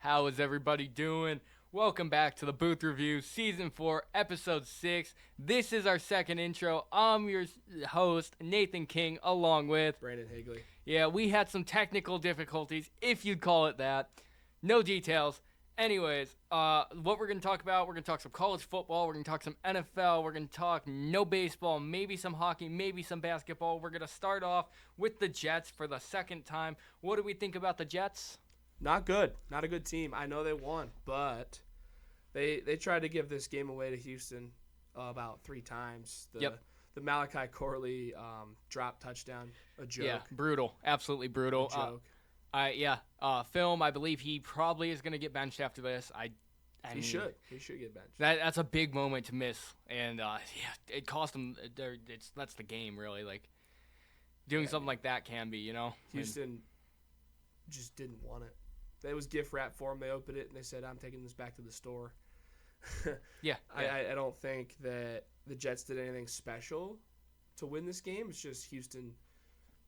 How is everybody doing? Welcome back to the Booth Review, Season 4, Episode 6. This is our second intro. I'm your host, Nathan King, along with Brandon Higley. Yeah, we had some technical difficulties, if you'd call it that. No details. Anyways, what we're going to talk about, we're going to talk some college football, we're going to talk some NFL, we're going to talk no baseball, maybe some hockey, maybe some basketball. We're going to start off with the Jets for the second time. What do we think about the Jets? Not good. Not a good team. I know they won, but they tried to give this game away to Houston about 3 times. The Malachi Corley drop touchdown, a joke. Yeah, brutal. Absolutely brutal. Joke. Film, I believe he probably is going to get benched after this. He should get benched. That's a big moment to miss, and it cost him. That's the game, really. Like doing something like that can be, Houston just didn't want it. It was gift wrap for them. They opened it and they said, "I'm taking this back to the store." Yeah. I don't think that the Jets did anything special to win this game. It's just Houston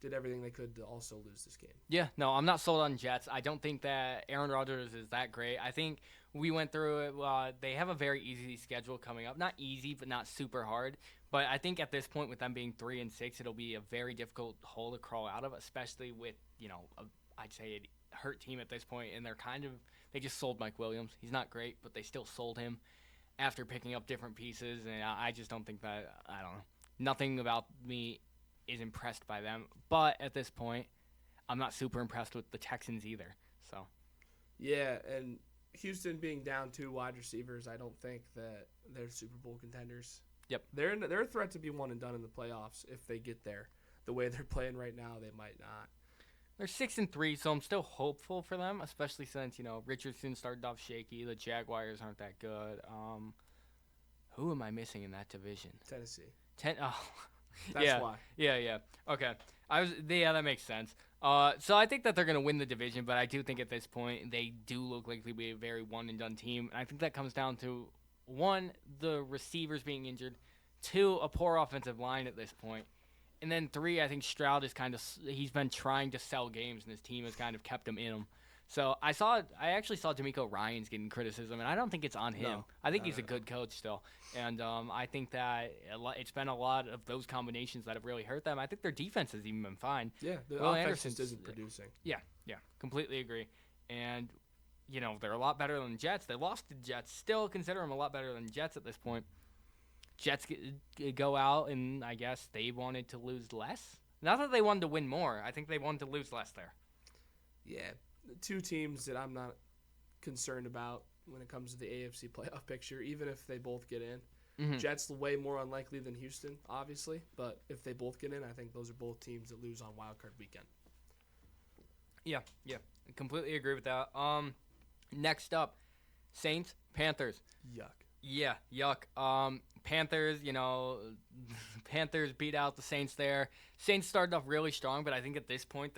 did everything they could to also lose this game. Yeah, no, I'm not sold on Jets. I don't think that Aaron Rodgers is that great. I think we went through it. They have a very easy schedule coming up. Not easy, but not super hard. But I think at this point, with them being 3-6, it'll be a very difficult hole to crawl out of, especially with, I'd say a hurt team at this point. And they just sold Mike Williams. He's not great, but they still sold him after picking up different pieces. And I just don't think that, I don't know. Nothing about me is impressed by them, but at this point, I'm not super impressed with the Texans either. So, yeah, and Houston being down 2 wide receivers, I don't think that they're Super Bowl contenders. Yep, they're a threat to be one and done in the playoffs if they get there. The way they're playing right now, they might not. They're 6-3, so I'm still hopeful for them, especially since Richardson started off shaky. The Jaguars aren't that good. Who am I missing in that division? Tennessee. That's why. Yeah. Okay. That makes sense. So I think that they're going to win the division, but I do think at this point they do look like they'll be a very one-and-done team. And I think that comes down to, 1, the receivers being injured, 2, a poor offensive line at this point, and then 3, I think Stroud is he's been trying to sell games, and his team has kind of kept him in them. So I actually saw D'Amico Ryans getting criticism, and I don't think it's on him. No, I think he's a good coach still, and I think that it's been a lot of those combinations that have really hurt them. I think their defense has even been fine. Yeah, the Will offense Anderson's just isn't producing. Yeah, completely agree. And they're a lot better than the Jets. They lost to the Jets. Still consider them a lot better than the Jets at this point. Jets go out, and I guess they wanted to lose less. Not that they wanted to win more. I think they wanted to lose less there. Yeah. 2 teams that I'm not concerned about when it comes to the AFC playoff picture, even if they both get in. Mm-hmm. Jets way more unlikely than Houston, obviously, but if they both get in, I think those are both teams that lose on wildcard weekend. Yeah, completely agree with that. Next up, Saints, Panthers. Yuck. Yeah, yuck. Panthers, Panthers beat out the Saints there. Saints started off really strong, but I think at this point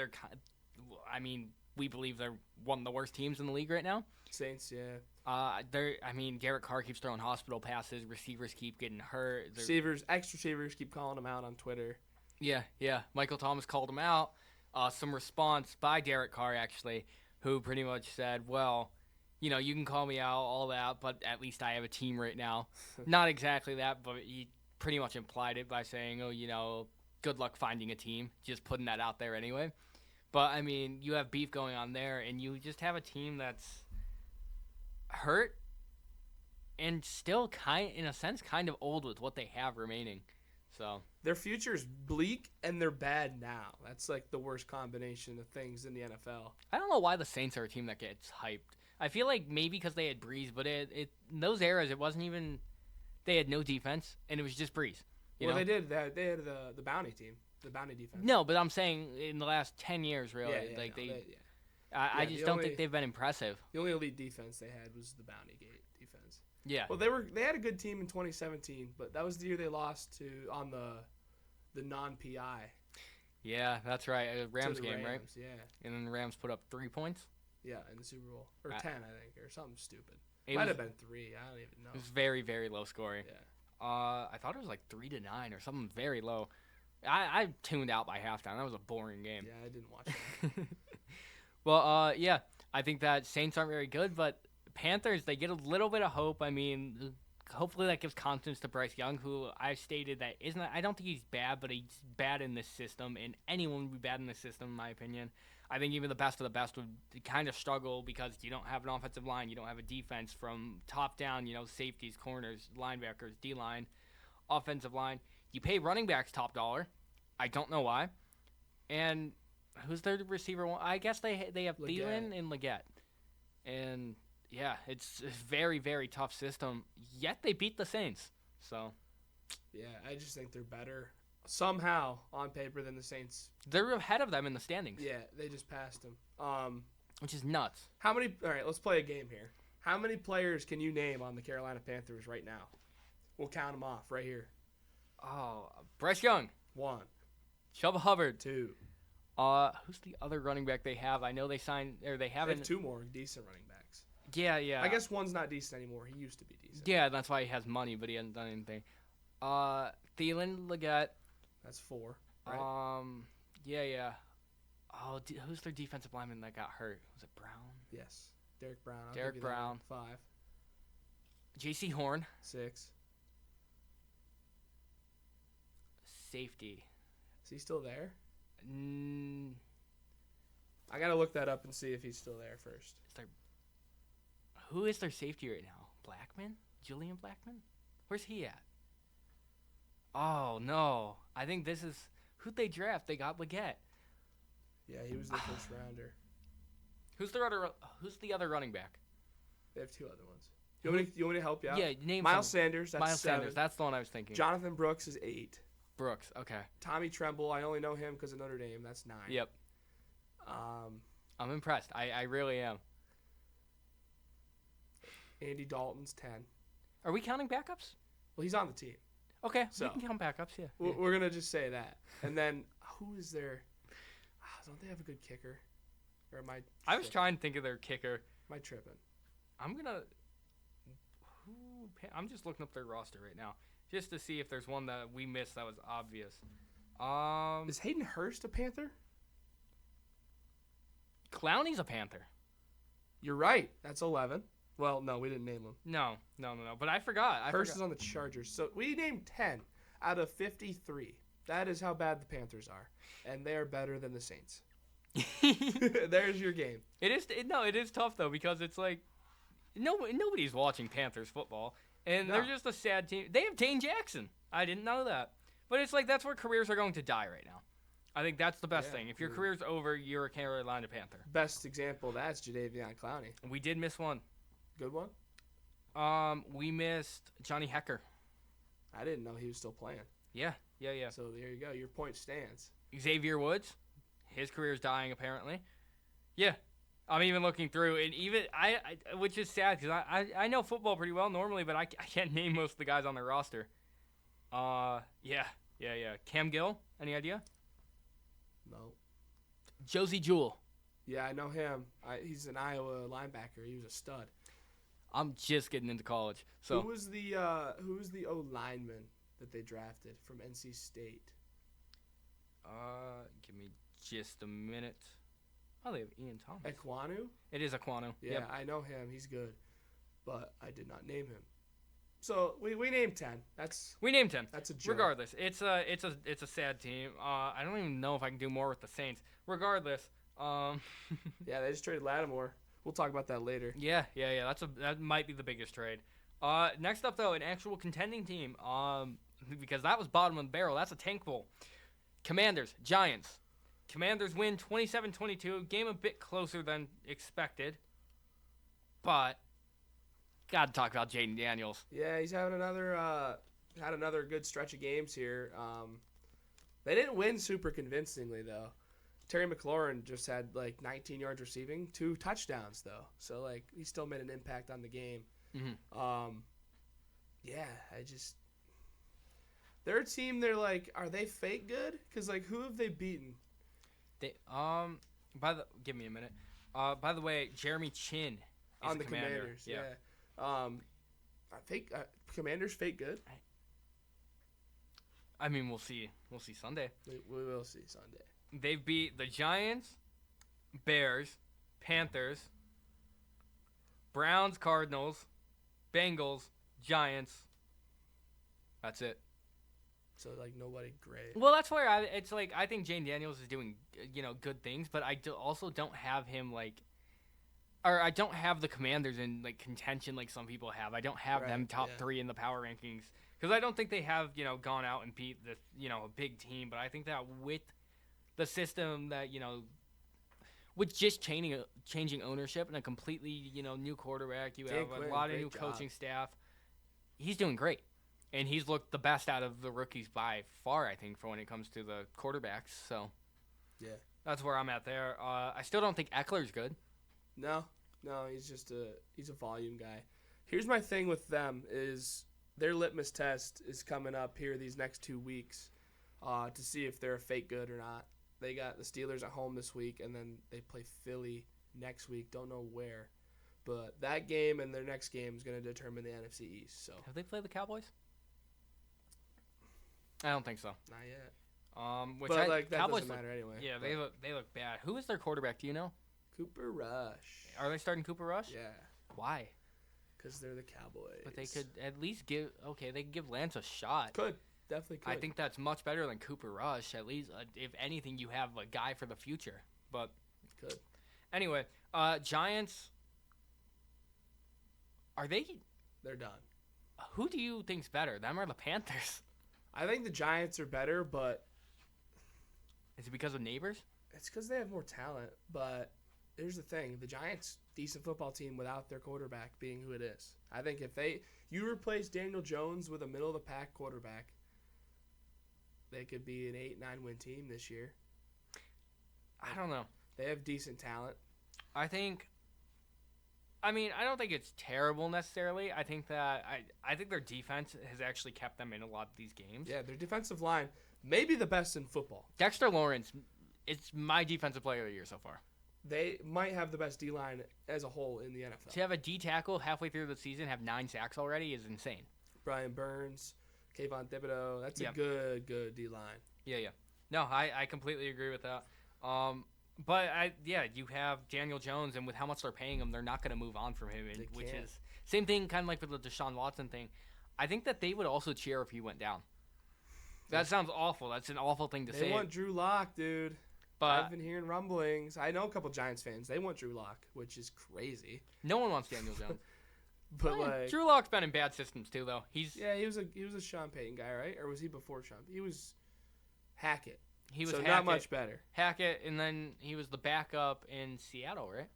we believe they're one of the worst teams in the league right now. Saints, yeah. Garrett Carr keeps throwing hospital passes. Receivers keep getting hurt. Ex-receivers keep calling them out on Twitter. Yeah. Michael Thomas called him out. Some response by Derek Carr, actually, who pretty much said, well, you can call me out, all that, but at least I have a team right now. Not exactly that, but he pretty much implied it by saying, good luck finding a team. Just putting that out there anyway. But, you have beef going on there, and you just have a team that's hurt and still in a sense, kind of old with what they have remaining. So their future's bleak, and they're bad now. That's like the worst combination of things in the NFL. I don't know why the Saints are a team that gets hyped. I feel like maybe because they had Breeze, but in those eras, it wasn't even – they had no defense, and it was just Breeze. You know? They did. They had the bounty team. The bounty defense. No, but I'm saying in the last 10 years, really. I just don't think they've been impressive. The only elite defense they had was the bounty gate defense. Yeah. Well, they had a good team in 2017, but that was the year they lost on the non-PI. Yeah, that's right. Rams game, right? Yeah. And then the Rams put up 3 points. Yeah, in the Super Bowl. Or 10, I think, or something stupid. Might have been 3. I don't even know. It was very, very low scoring. Yeah. I thought it was like 3-9 or something very low. I tuned out by halftime. That was a boring game. Yeah, I didn't watch it. Well, I think that Saints aren't very good, but Panthers, they get a little bit of hope. I mean, hopefully that gives confidence to Bryce Young, who I've stated that isn't. I don't think he's bad, but he's bad in this system, and anyone would be bad in this system, in my opinion. I think even the best of the best would kind of struggle because you don't have an offensive line, you don't have a defense from top down. Safeties, corners, linebackers, D line, offensive line. You pay running backs top dollar. I don't know why. And who's their receiver? I guess they have Thielen and Leggett. And yeah, it's a very, very tough system. Yet they beat the Saints. So yeah, I just think they're better somehow on paper than the Saints. They're ahead of them in the standings. Yeah, they just passed them. Which is nuts. All right, let's play a game here. How many players can you name on the Carolina Panthers right now? We'll count them off right here. Oh, Bryce Young. 1. Chuba Hubbard. 2. Who's the other running back they have? I know they signed, or they haven't. They have 2 more decent running backs. Yeah. I guess one's not decent anymore. He used to be decent. Yeah, that's why he has money, but he hasn't done anything. Thielen, Leggett. That's 4. Right? Yeah. Oh, who's their defensive lineman that got hurt? Was it Brown? Yes. Derek Brown. Derek Brown. 5. J.C. Horn. 6. Safety. Is he still there? Mm, I gotta look that up and see if he's still there first. Who is their safety right now? Blackman? Julian Blackman? Where's he at? Oh, no. I think this is... Who'd they draft? They got Leggett. Yeah, he was the first rounder. Who's the other running back? They have 2 other ones. You want me to help you out? Yeah, name Miles Sanders, that's Miles 7. Sanders, that's the one I was thinking. Jonathan Brooks is 8. Brooks, okay. Tommy Tremble, I only know him because of Notre Dame. That's 9. Yep. I'm impressed. I really am. Andy Dalton's 10. Are we counting backups? Well, he's on the team. Okay, So, we can count backups, yeah. We're going to just say that. And then, who is there? Don't they have a good kicker? Or am I tripping? I was trying to think of their kicker. Am I tripping? I'm just looking up their roster right now, just to see if there's one that we missed that was obvious. Is Hayden Hurst a Panther? Clowney's a Panther. You're right. That's 11. Well, no, we didn't name him. No. But I forgot. Hurst is on the Chargers. So we named 10 out of 53. That is how bad the Panthers are. And they are better than the Saints. There's your game. It is tough, though, because it's like nobody's watching Panthers football. And they're just a sad team. They have Dane Jackson. I didn't know that. But it's like that's where careers are going to die right now. I think that's the best thing. If your career's over, you're a Carolina Panther. Best example of that's Jadeveon Clowney. We did miss one. Good one? We missed Johnny Hecker. I didn't know he was still playing. Yeah. So there you go. Your point stands. Xavier Woods, his career's dying apparently. Yeah, I'm even looking through, and even I which is sad because I know football pretty well normally, but I can't name most of the guys on their roster. Yeah. Cam Gill, any idea? No. Josie Jewell. Yeah, I know him. He's an Iowa linebacker. He was a stud. I'm just getting into college. So who was the O lineman that they drafted from NC State? Give me just a minute. Oh, they have Ian Thomas. Ekwonu? It is Ekwonu. Yeah, yep. I know him. He's good, but I did not name him. So we named 10. We named 10. That's a joke. Regardless, it's a sad team. I don't even know if I can do more with the Saints. Regardless, yeah, they just traded Lattimore. We'll talk about that later. Yeah. That might be the biggest trade. Next up though, an actual contending team. Because that was bottom of the barrel. That's a tank bowl. Commanders, Giants. Commanders win 27-22. Game a bit closer than expected. But gotta talk about Jaden Daniels. Yeah, he's having another good stretch of games here. They didn't win super convincingly though. Terry McLaurin just had like 19 yards receiving, 2 touchdowns though. So like he still made an impact on the game. Mm-hmm. Yeah, their team. They're like, are they fake good? Because like, who have they beaten? Give me a minute. By the way, Jeremy Chin is on the commander. Commanders. Yeah. Commanders fake good. I mean, we'll see. We'll see Sunday. We will see Sunday. They've beat the Giants, Bears, Panthers, Browns, Cardinals, Bengals, Giants. That's it. So like nobody great. Well, that's where it's like I think Jane Daniels is doing good things, but I also don't have him or I don't have the Commanders in like contention like some people have. I don't have them top 3 in the power rankings because I don't think they have gone out and beat this a big team. But I think that with the system that with just changing ownership and a completely new quarterback, you have a lot of new coaching staff. He's doing great. And he's looked the best out of the rookies by far, I think, for when it comes to the quarterbacks. So, yeah, that's where I'm at there. I still don't think Eckler's good. No, he's just he's a volume guy. Here's my thing with them is their litmus test is coming up here these next 2 weeks to see if they're a fake good or not. They got the Steelers at home this week, and then they play Philly next week. Don't know where, but that game and their next game is going to determine the NFC East. So have they played the Cowboys? I don't think so. Not yet. But that Cowboys doesn't matter anyway. Yeah, they look bad. Who is their quarterback? Do you know? Cooper Rush. Are they starting Cooper Rush? Yeah. Why? Because they're the Cowboys. But they could at least give. Okay, they could give Lance a shot. Definitely could. I think that's much better than Cooper Rush. At least, if anything, you have a guy for the future. But could. Anyway, Giants. Are they? They're done. Who do you think's better, them or the Panthers? I think the Giants are better, but is it because of neighbors? It's because they have more talent. But here's the thing: the Giants, decent football team without their quarterback being who it is. I think if you replace Daniel Jones with a middle of the pack quarterback, they could be an 8-9 win team this year. I don't know. They have decent talent. I don't think it's terrible necessarily. I think that I think their defense has actually kept them in a lot of these games. Yeah, their defensive line may be the best in football. Dexter Lawrence, it's my defensive player of the year so far. They might have the best D-line as a whole in the NFL. To have a D tackle halfway through the season have 9 sacks already is insane. Brian Burns, Kayvon Thibodeau, that's a good D-line. Yeah. No, I completely agree with that. But you have Daniel Jones, and with how much they're paying him, they're not going to move on from him, which is same thing, kind of like with the Deshaun Watson thing. I think that they would also cheer if he went down. That sounds awful. That's an awful thing to say. They want Drew Lock, dude. But I've been hearing rumblings. I know a couple Giants fans. They want Drew Lock, which is crazy. No one wants Daniel Jones. But Drew Lock's been in bad systems too, though. He was a Sean Payton guy, right? Or was he before Sean? He was Hackett. He was Hackett, not much better. Hackett, and then he was the backup in Seattle, right?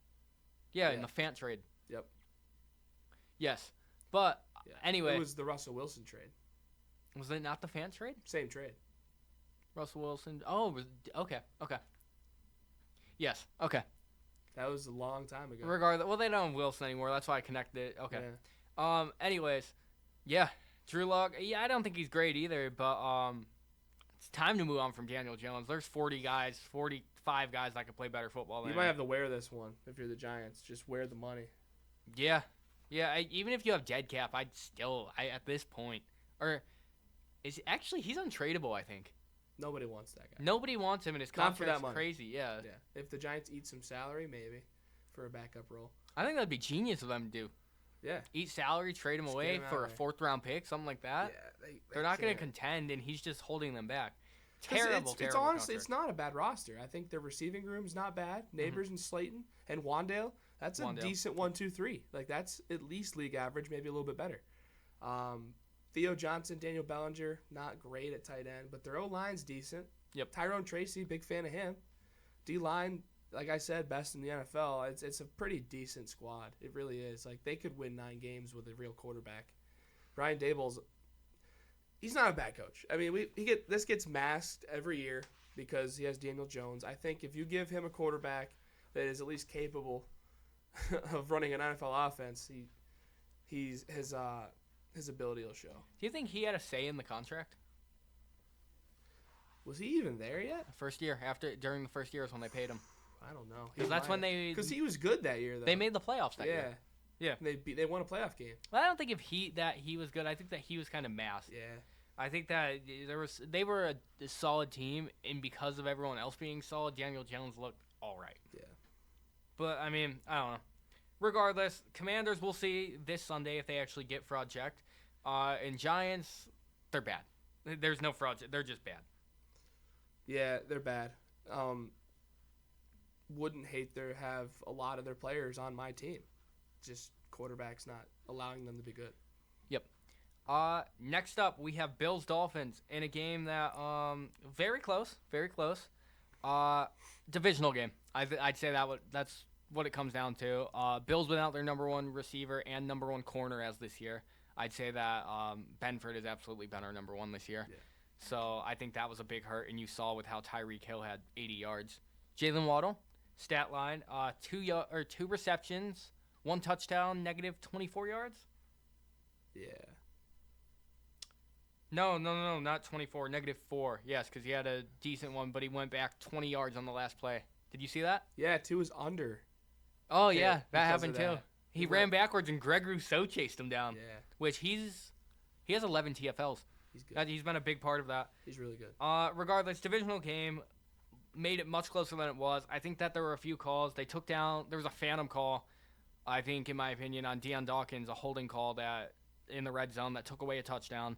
Yeah, in the Fant trade. Yep. Yes, but anyway, it was the Russell Wilson trade. Was it not the Fant trade? Same trade. Russell Wilson. Oh, okay. Yes, okay. That was a long time ago. Regardless, well, they don't have Wilson anymore. That's why I connected it. Okay. Yeah. Anyways, Drew Lock. Yeah, I don't think he's great either, but it's time to move on from Daniel Jones. There's 45 guys that can play better football than him. You might have to wear this one if you're the Giants. Just wear the money. Yeah. Even if you have dead cap, at this point, he's untradeable, I think. Nobody wants that guy. Nobody wants him, and his contract's crazy. Yeah. If the Giants eat some salary, maybe for a backup role. I think that'd be genius of them to do. Yeah. Eat salary, trade him away for a 4th-round pick, something like that. Yeah, they're not going to contend, and he's just holding them back. Terrible. It's honestly, it's not a bad roster. I think their receiving room's not bad. Neighbors and Slayton and Wandale. That's a decent 1-2-3. Like that's at least league average, maybe a little bit better. Theo Johnson, Daniel Bellinger, not great at tight end, but their O-line's decent. Yep. Tyrone Tracy, big fan of him. D-line, like I said, best in the NFL. It's a pretty decent squad. It really is. Like they could win 9 games with a real quarterback. Brian Daboll's, he's not a bad coach. I mean, this gets masked every year because he has Daniel Jones. I think if you give him a quarterback that is at least capable of running an NFL offense, his ability will show. Do you think he had a say in the contract? Was he even there yet? First year, during the first year is when they paid him. I don't know. Because he was good that year though. They made the playoffs that year. Yeah. They won a playoff game. Well, I don't think he was good. I think that he was kind of masked. Yeah. I think that they were a solid team, and because of everyone else being solid, Daniel Jones looked all right. Yeah. But I mean, I don't know. regardless, Commanders, we'll see this Sunday if they actually get fraud checked. And Giants, they're bad. There's no fraud. They're just bad. Yeah, they're bad. Wouldn't hate to have a lot of their players on my team. Just quarterback's not allowing them to be good. Yep. Next up, we have Bills-Dolphins in a game that very close. Divisional game. I'd say that's what it comes down to. Bills without their number one receiver and number one corner as this year. I'd say that Benford has absolutely been our number one this year. Yeah. So I think that was a big hurt, and you saw with how Tyreek Hill had 80 yards. Jalen Waddle, stat line, 2 receptions, 1 touchdown, negative 24 yards. Yeah. No, not 24, negative 4. Yes, because he had a decent one, but he went back 20 yards on the last play. Did you see that? Yeah, 2 was under. Oh, yeah, that happened of that. too. He ran backwards, and Greg Rousseau chased him down. Yeah. Which he has 11 TFLs. He's good. He's been a big part of that. He's really good. Regardless, divisional game made it much closer than it was. I think that there were a few calls. There was a phantom call, I think, in my opinion, on Deion Dawkins, a holding call that in the red zone that took away a touchdown.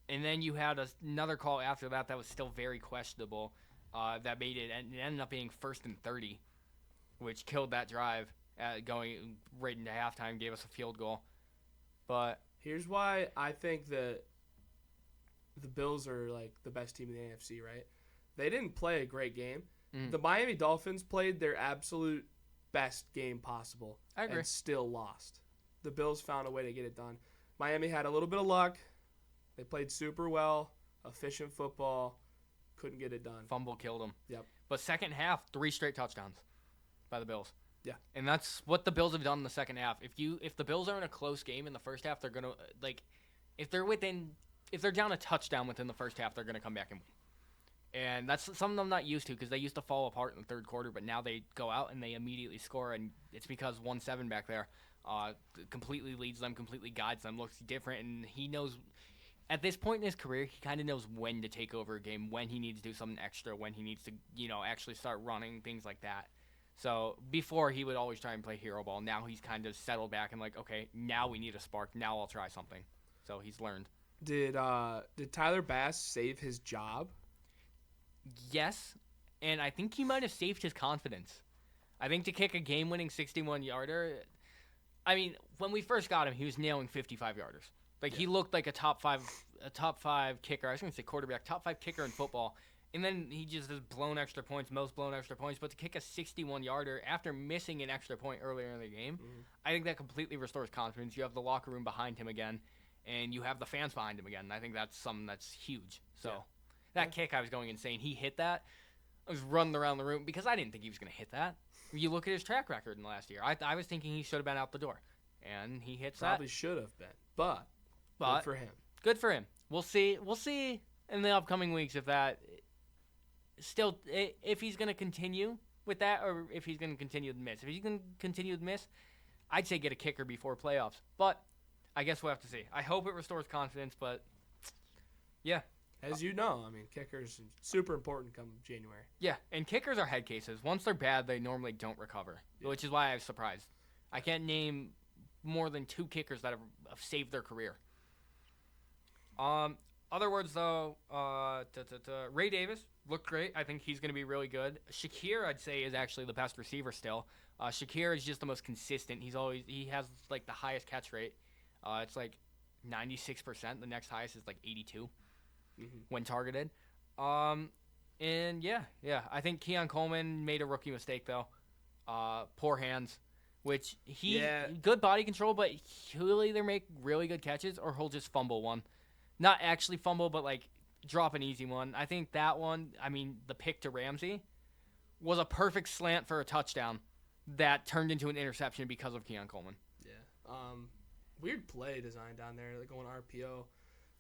And then you had another call after that was still very questionable that made it, and it ended up being 1st and 30, which killed that drive going right into halftime, gave us a field goal. But here's why I think that the Bills are like the best team in the AFC, right? They didn't play a great game. The Miami Dolphins played their absolute best game possible. I agree. And still lost. The Bills found a way to get it done. Miami had a little bit of luck. They played super well, efficient football, couldn't get it done. Fumble killed them. Yep. But second half, 3 straight touchdowns by the Bills. Yeah. And that's what the Bills have done in the second half. If the Bills are in a close game in the first half, they're gonna if they're down a touchdown within the first half, they're gonna come back and win. And that's something I'm not used to because they used to fall apart in the third quarter, but now they go out and they immediately score, and it's because 1-7 back there completely leads them, completely guides them, looks different, and he knows. At this point in his career, he kind of knows when to take over a game, when he needs to do something extra, when he needs to, actually start running, things like that. So before, he would always try and play hero ball. Now he's kind of settled back and like, okay, now we need a spark. Now I'll try something. So he's learned. Did Tyler Bass save his job? Yes, and I think he might have saved his confidence. I think to kick a game-winning 61-yarder, I mean, when we first got him, he was nailing 55-yarders. He looked like a top five kicker. I was going to say quarterback, top 5 kicker in football. And then he just has most blown extra points. But to kick a 61-yarder after missing an extra point earlier in the game, I think that completely restores confidence. You have the locker room behind him again, and you have the fans behind him again. And I think that's something that's huge. So that kick, I was going insane. He hit that. I was running around the room because I didn't think he was going to hit that. You look at his track record in the last year. I was thinking he should have been out the door. And he hits Probably should have been. But good for him. Good for him. We'll see in the upcoming weeks if he's going to continue with that or if he's going to continue to miss. If he's going to continue to miss, I'd say get a kicker before playoffs. But I guess we'll have to see. I hope it restores confidence, but yeah. As you know, I mean, kickers super important come January. Yeah, and kickers are head cases. Once they're bad, they normally don't recover, which is why I was surprised. I can't name more than 2 kickers that have saved their career. Other words, though, Ray Davis looked great. I think he's going to be really good. Shakir, I'd say, is actually the best receiver still. Shakir is just the most consistent. He has the highest catch rate. It's 96%. The next highest is 82 when targeted. And yeah, I think Keon Coleman made a rookie mistake though. Poor hands. Which good body control, but he'll either make really good catches or he'll just fumble one. Not actually fumble, but drop an easy one. I think that one, the pick to Ramsey, was a perfect slant for a touchdown that turned into an interception because of Keon Coleman. Yeah. Weird play design down there, going RPO,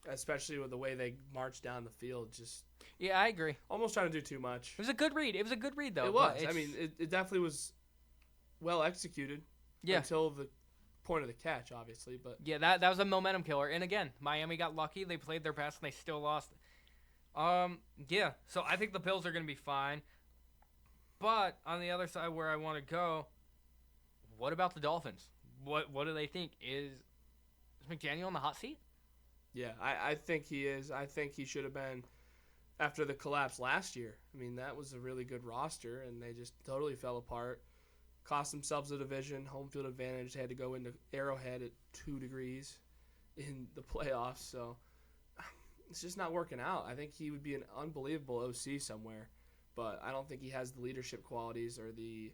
especially with the way they marched down the field. Yeah, I agree. Almost trying to do too much. It was a good read. Though. It was. It definitely was well executed. Yeah. Until the point of the catch, obviously, but yeah, that was a momentum killer. And again, Miami got lucky. They played their best and they still lost. Yeah. So I think the Bills are going to be fine. But on the other side, where I want to go, what about the Dolphins? What do they think? Is McDaniel on the hot seat? Yeah, I think he is. I think he should have been after the collapse last year. I mean, that was a really good roster, and they just totally fell apart. Cost themselves a division, home field advantage. They had to go into Arrowhead at 2 degrees in the playoffs, so it's just not working out. I think he would be an unbelievable OC somewhere, but I don't think he has the leadership qualities or the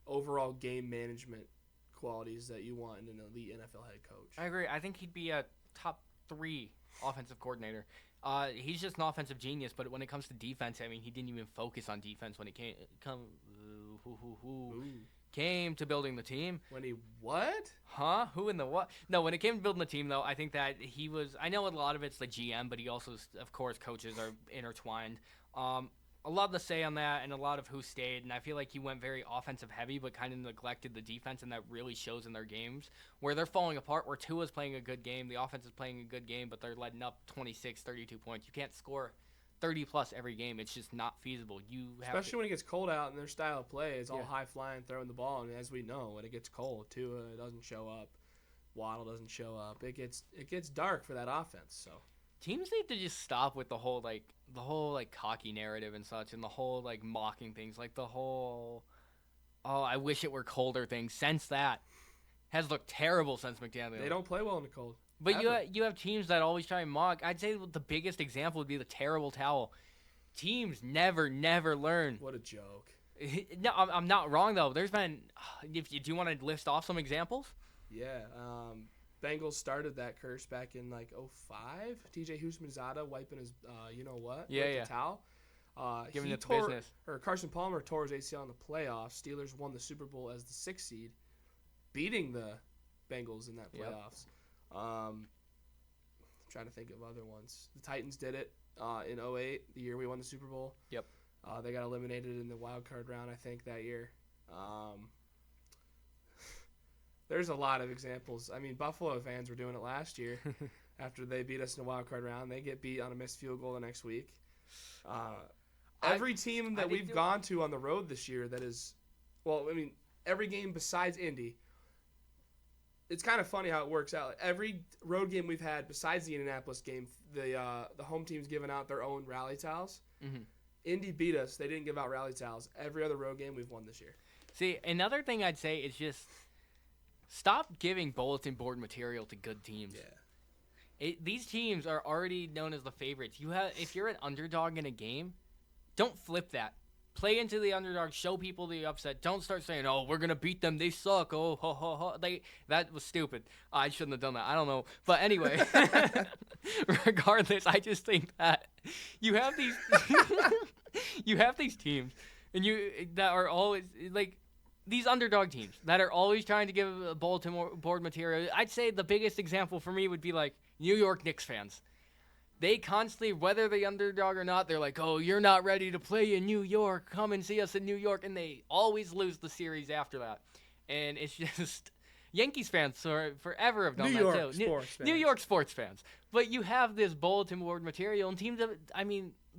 overall game management qualities that you want in an elite NFL head coach. I agree. I think he'd be a top 3 offensive coordinator. He's just an offensive genius, but when it comes to defense, I mean, he didn't even focus on defense when it came to building the team. When he what? Huh? Who in the what? No, when it came to building the team, though, I think that he was – I know a lot of it's the GM, but he also, of course, coaches are intertwined. A lot to say on that and a lot of who stayed, and I feel like he went very offensive heavy but kind of neglected the defense, and that really shows in their games where they're falling apart, where Tua's playing a good game, the offense is playing a good game, but they're letting up 26, 32 points. You can't score 30-plus every game. It's just not feasible. Especially when it gets cold out and their style of play is all high-flying, throwing the ball, and as we know, when it gets cold, Tua doesn't show up, Waddle doesn't show up. It gets dark for that offense, so. Teams need to just stop with the whole cocky narrative and such, and the whole mocking things, like the whole I wish it were colder thing. Since that has looked terrible since McDaniel. They don't play well in the cold. But you have teams that always try and mock. I'd say the biggest example would be the terrible towel. Teams never learn. What a joke. No, I'm not wrong though. There's been. Do you want to list off some examples? Yeah. Bengals started that curse back in 05. TJ Houshmandzadeh wiping his the towel. Giving it the business. Or Carson Palmer tore his ACL in the playoffs. Steelers won the Super Bowl as the 6th seed, beating the Bengals in that playoffs. I'm trying to think of other ones. The Titans did it in 08, the year we won the Super Bowl. Yep. They got eliminated in the wild card round, I think, that year. There's a lot of examples. I mean, Buffalo fans were doing it last year after they beat us in the wild card round. They get beat on a missed field goal the next week. Every team that we've gone to on the road this year that is, every game besides Indy, it's kind of funny how it works out. Every road game we've had besides the Indianapolis game, the home team's given out their own rally towels. Mm-hmm. Indy beat us. They didn't give out rally towels. Every other road game we've won this year. See, another thing I'd say is just stop giving bulletin board material to good teams. Yeah. These teams are already known as the favorites. If you're an underdog in a game, don't flip that. Play into the underdog. Show people the upset. Don't start saying, "Oh, we're gonna beat them. They suck." Oh, ho, ho, ho. That was stupid. I shouldn't have done that. I don't know. But anyway, regardless, I just think that you have these teams, and that are always these underdog teams that are always trying to give a bulletin board material. I'd say the biggest example for me would be New York Knicks fans. They constantly, whether the underdog or not, they're like, "Oh, you're not ready to play in New York. Come and see us in New York." And they always lose the series after that. And it's just Yankees fans forever have done that too. New York sports fans. But you have this bulletin board material and teams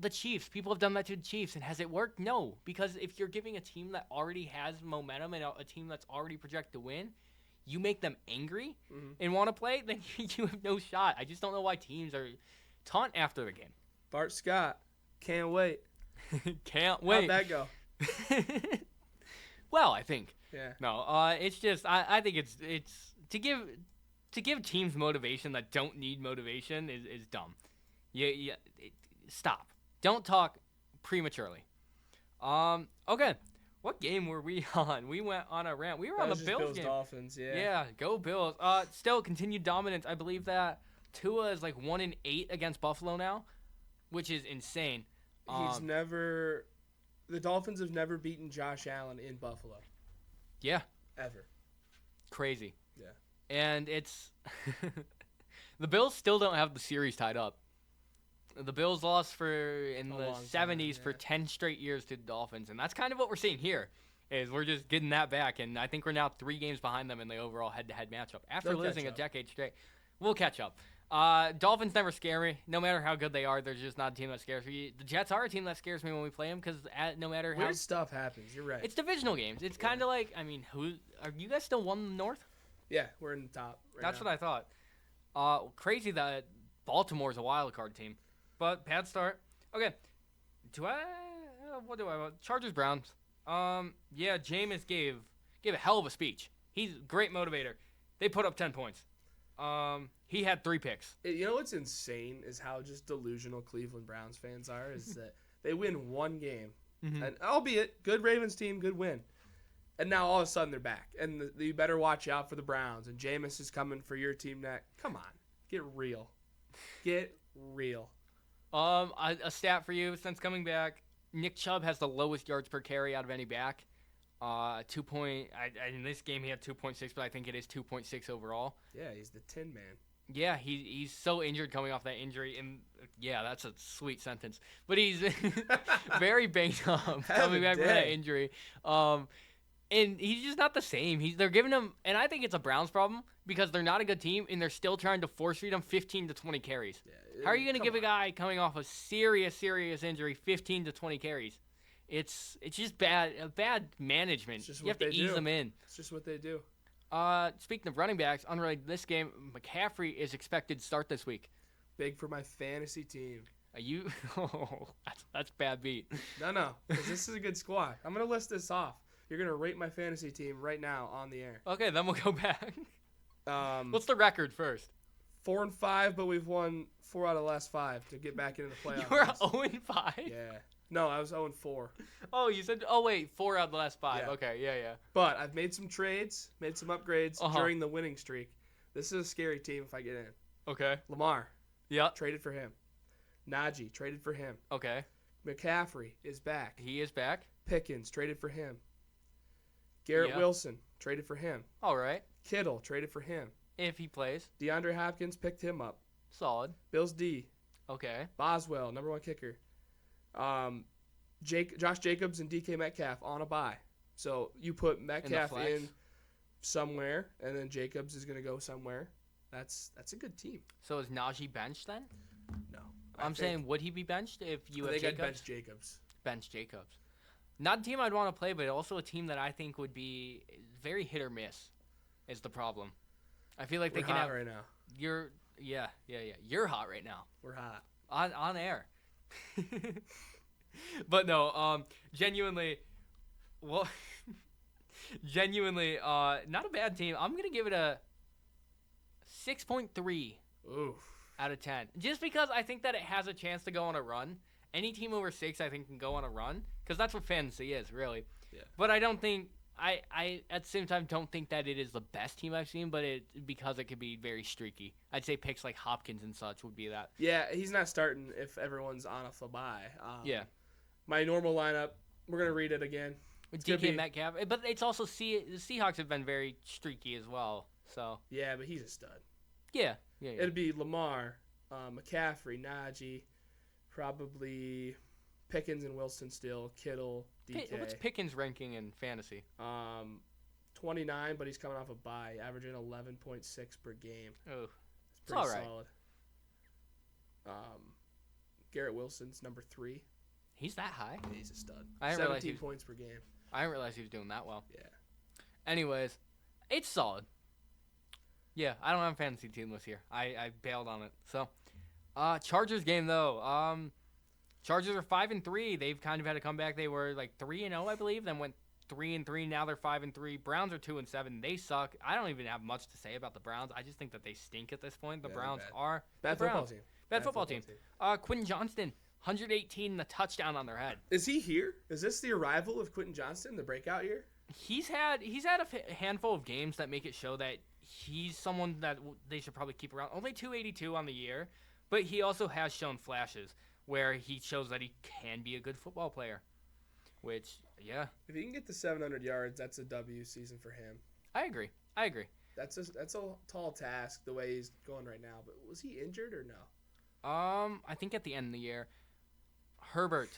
the Chiefs. People have done that to the Chiefs. And has it worked? No. Because if you're giving a team that already has momentum and a team that's already projected to win, you make them angry and want to play, then you have no shot. I just don't know why teams are taunt after the game. Bart Scott, can't wait. Can't wait. How'd that go? Well, I think. Yeah. No, it's just I think it's to give teams motivation that don't need motivation is dumb. Stop. Don't talk prematurely. Okay. What game were we on? We went on a rant. We were on the Bills game. Dolphins, yeah. Yeah, go Bills. Still continued dominance. I believe that Tua is 1-8 against Buffalo now, which is insane. The Dolphins have never beaten Josh Allen in Buffalo. Yeah. Ever. Crazy. Yeah. And it's the Bills still don't have the series tied up. The Bills lost in the 70s for 10 straight years to the Dolphins, and that's kind of what we're seeing here. Is we're just getting that back, and I think we're now 3 games behind them in the overall head-to-head matchup after losing a decade straight. We'll catch up. Dolphins never scare me. No matter how good they are, they're just not a team that scares me. The Jets are a team that scares me when we play them because no matter how Weird stuff happens. You're right. it's divisional games. It's kind of like, I mean, who are you guys still one in the North? Yeah, we're in the top. That's what I thought. Crazy that Baltimore's a wild card team, but bad start. Okay, what do I want? Chargers Browns. Yeah, Jameis gave a hell of a speech. He's a great motivator. They put up 10 points. He had 3 picks. You know what's insane is how just delusional Cleveland Browns fans are. Is that they win one game, and albeit good Ravens team, good win, and now all of a sudden they're back, and you better watch out for the Browns. And Jameis is coming for your team next. Come on, get real, get real. A stat for you since coming back, Nick Chubb has the lowest yards per carry out of any back. In this game he had 2.6, but I think it is 2.6 overall. Yeah, he's the Tin Man. Yeah, he's so injured coming off that injury, and yeah, that's a sweet sentence. But he's very banged up coming back from that injury. And he's just not the same. They're giving him, and I think it's a Browns problem because they're not a good team, and they're still trying to force feed him 15 to 20 carries. Yeah, how are you going to give a guy coming off a serious injury 15 to 20 carries? It's just bad management. You have to ease them in. It's just what they do. Speaking of running backs, unrelated to this game, McCaffrey is expected to start this week. Big for my fantasy team. Oh, that's bad beat. No, because this is a good squad. I'm going to list this off. You're going to rate my fantasy team right now on the air. Okay, then we'll go back. What's the record first? 4-5, but we've won 4 out of the last 5 to get back into the playoffs. You were 0-5? Yeah. No, I was 0-4. Oh, you said, 4 out of the last 5. Yeah. Okay, yeah. But I've made some trades, made some upgrades during the winning streak. This is a scary team if I get in. Okay. Lamar. Yeah. Traded for him. Najee, traded for him. Okay. McCaffrey is back. He is back. Pickens, traded for him. Garrett Wilson, traded for him. All right. Kittle, traded for him. If he plays. DeAndre Hopkins, picked him up. Solid. Bills D. Okay. Boswell, number 1 kicker. Josh Jacobs and DK Metcalf on a bye. So you put Metcalf in somewhere, and then Jacobs is going to go somewhere. That's a good team. So is Najee benched then? No. I'm saying, would he be benched if you have Jacobs? I'd bench Jacobs. Bench Jacobs. Not a team I'd want to play, but also a team that I think would be very hit or miss is the problem. I feel like We're they can hot have... right now. You're hot right now. We're hot. On air. But no, genuinely, not a bad team. I'm going to give it a 6.3 out of 10. Just because I think that it has a chance to go on a run. Any team over 6, I think, can go on a run. Because that's what fantasy is, really. Yeah. But I don't think... I at the same time don't think that it is the best team I've seen, but because it could be very streaky. I'd say picks like Hopkins and such would be that. Yeah, he's not starting if everyone's on a bye. Yeah. My normal lineup, we're going to read it again. DK Metcalf. But it's also the Seahawks have been very streaky as well. So. Yeah, but he's a stud. Yeah. It'd be Lamar, McCaffrey, Najee, probably Pickens and Wilson still, Kittle, DK. What's Pickens ranking in fantasy? 29, but he's coming off a bye, averaging 11.6 per game. Oh, it's pretty solid. Garrett Wilson's number 3. He's that high? Yeah, he's a stud. I didn't 17 points per game. I didn't realize he was doing that well. Yeah. Anyways, it's solid. Yeah, I don't have a fantasy team this year. I bailed on it. So, Chargers game though. Chargers are 5-3. They've kind of had a comeback. They were like 3-0, I believe, then went 3-3. Now they're 5-3. Browns are 2-7. They suck. I don't even have much to say about the Browns. I just think that they stink at this point. The Browns are bad football team. Bad football team. Quentin Johnston, 118 and a touchdown on their head. Is he here? Is this the arrival of Quentin Johnston, the breakout year? He's had a handful of games that make it show that he's someone that they should probably keep around. Only 282 on the year, but he also has shown flashes where he shows that he can be a good football player. Which, yeah. If he can get to 700 yards, that's a W season for him. I agree. That's a tall task the way he's going right now. But was he injured or no? I think at the end of the year, Herbert.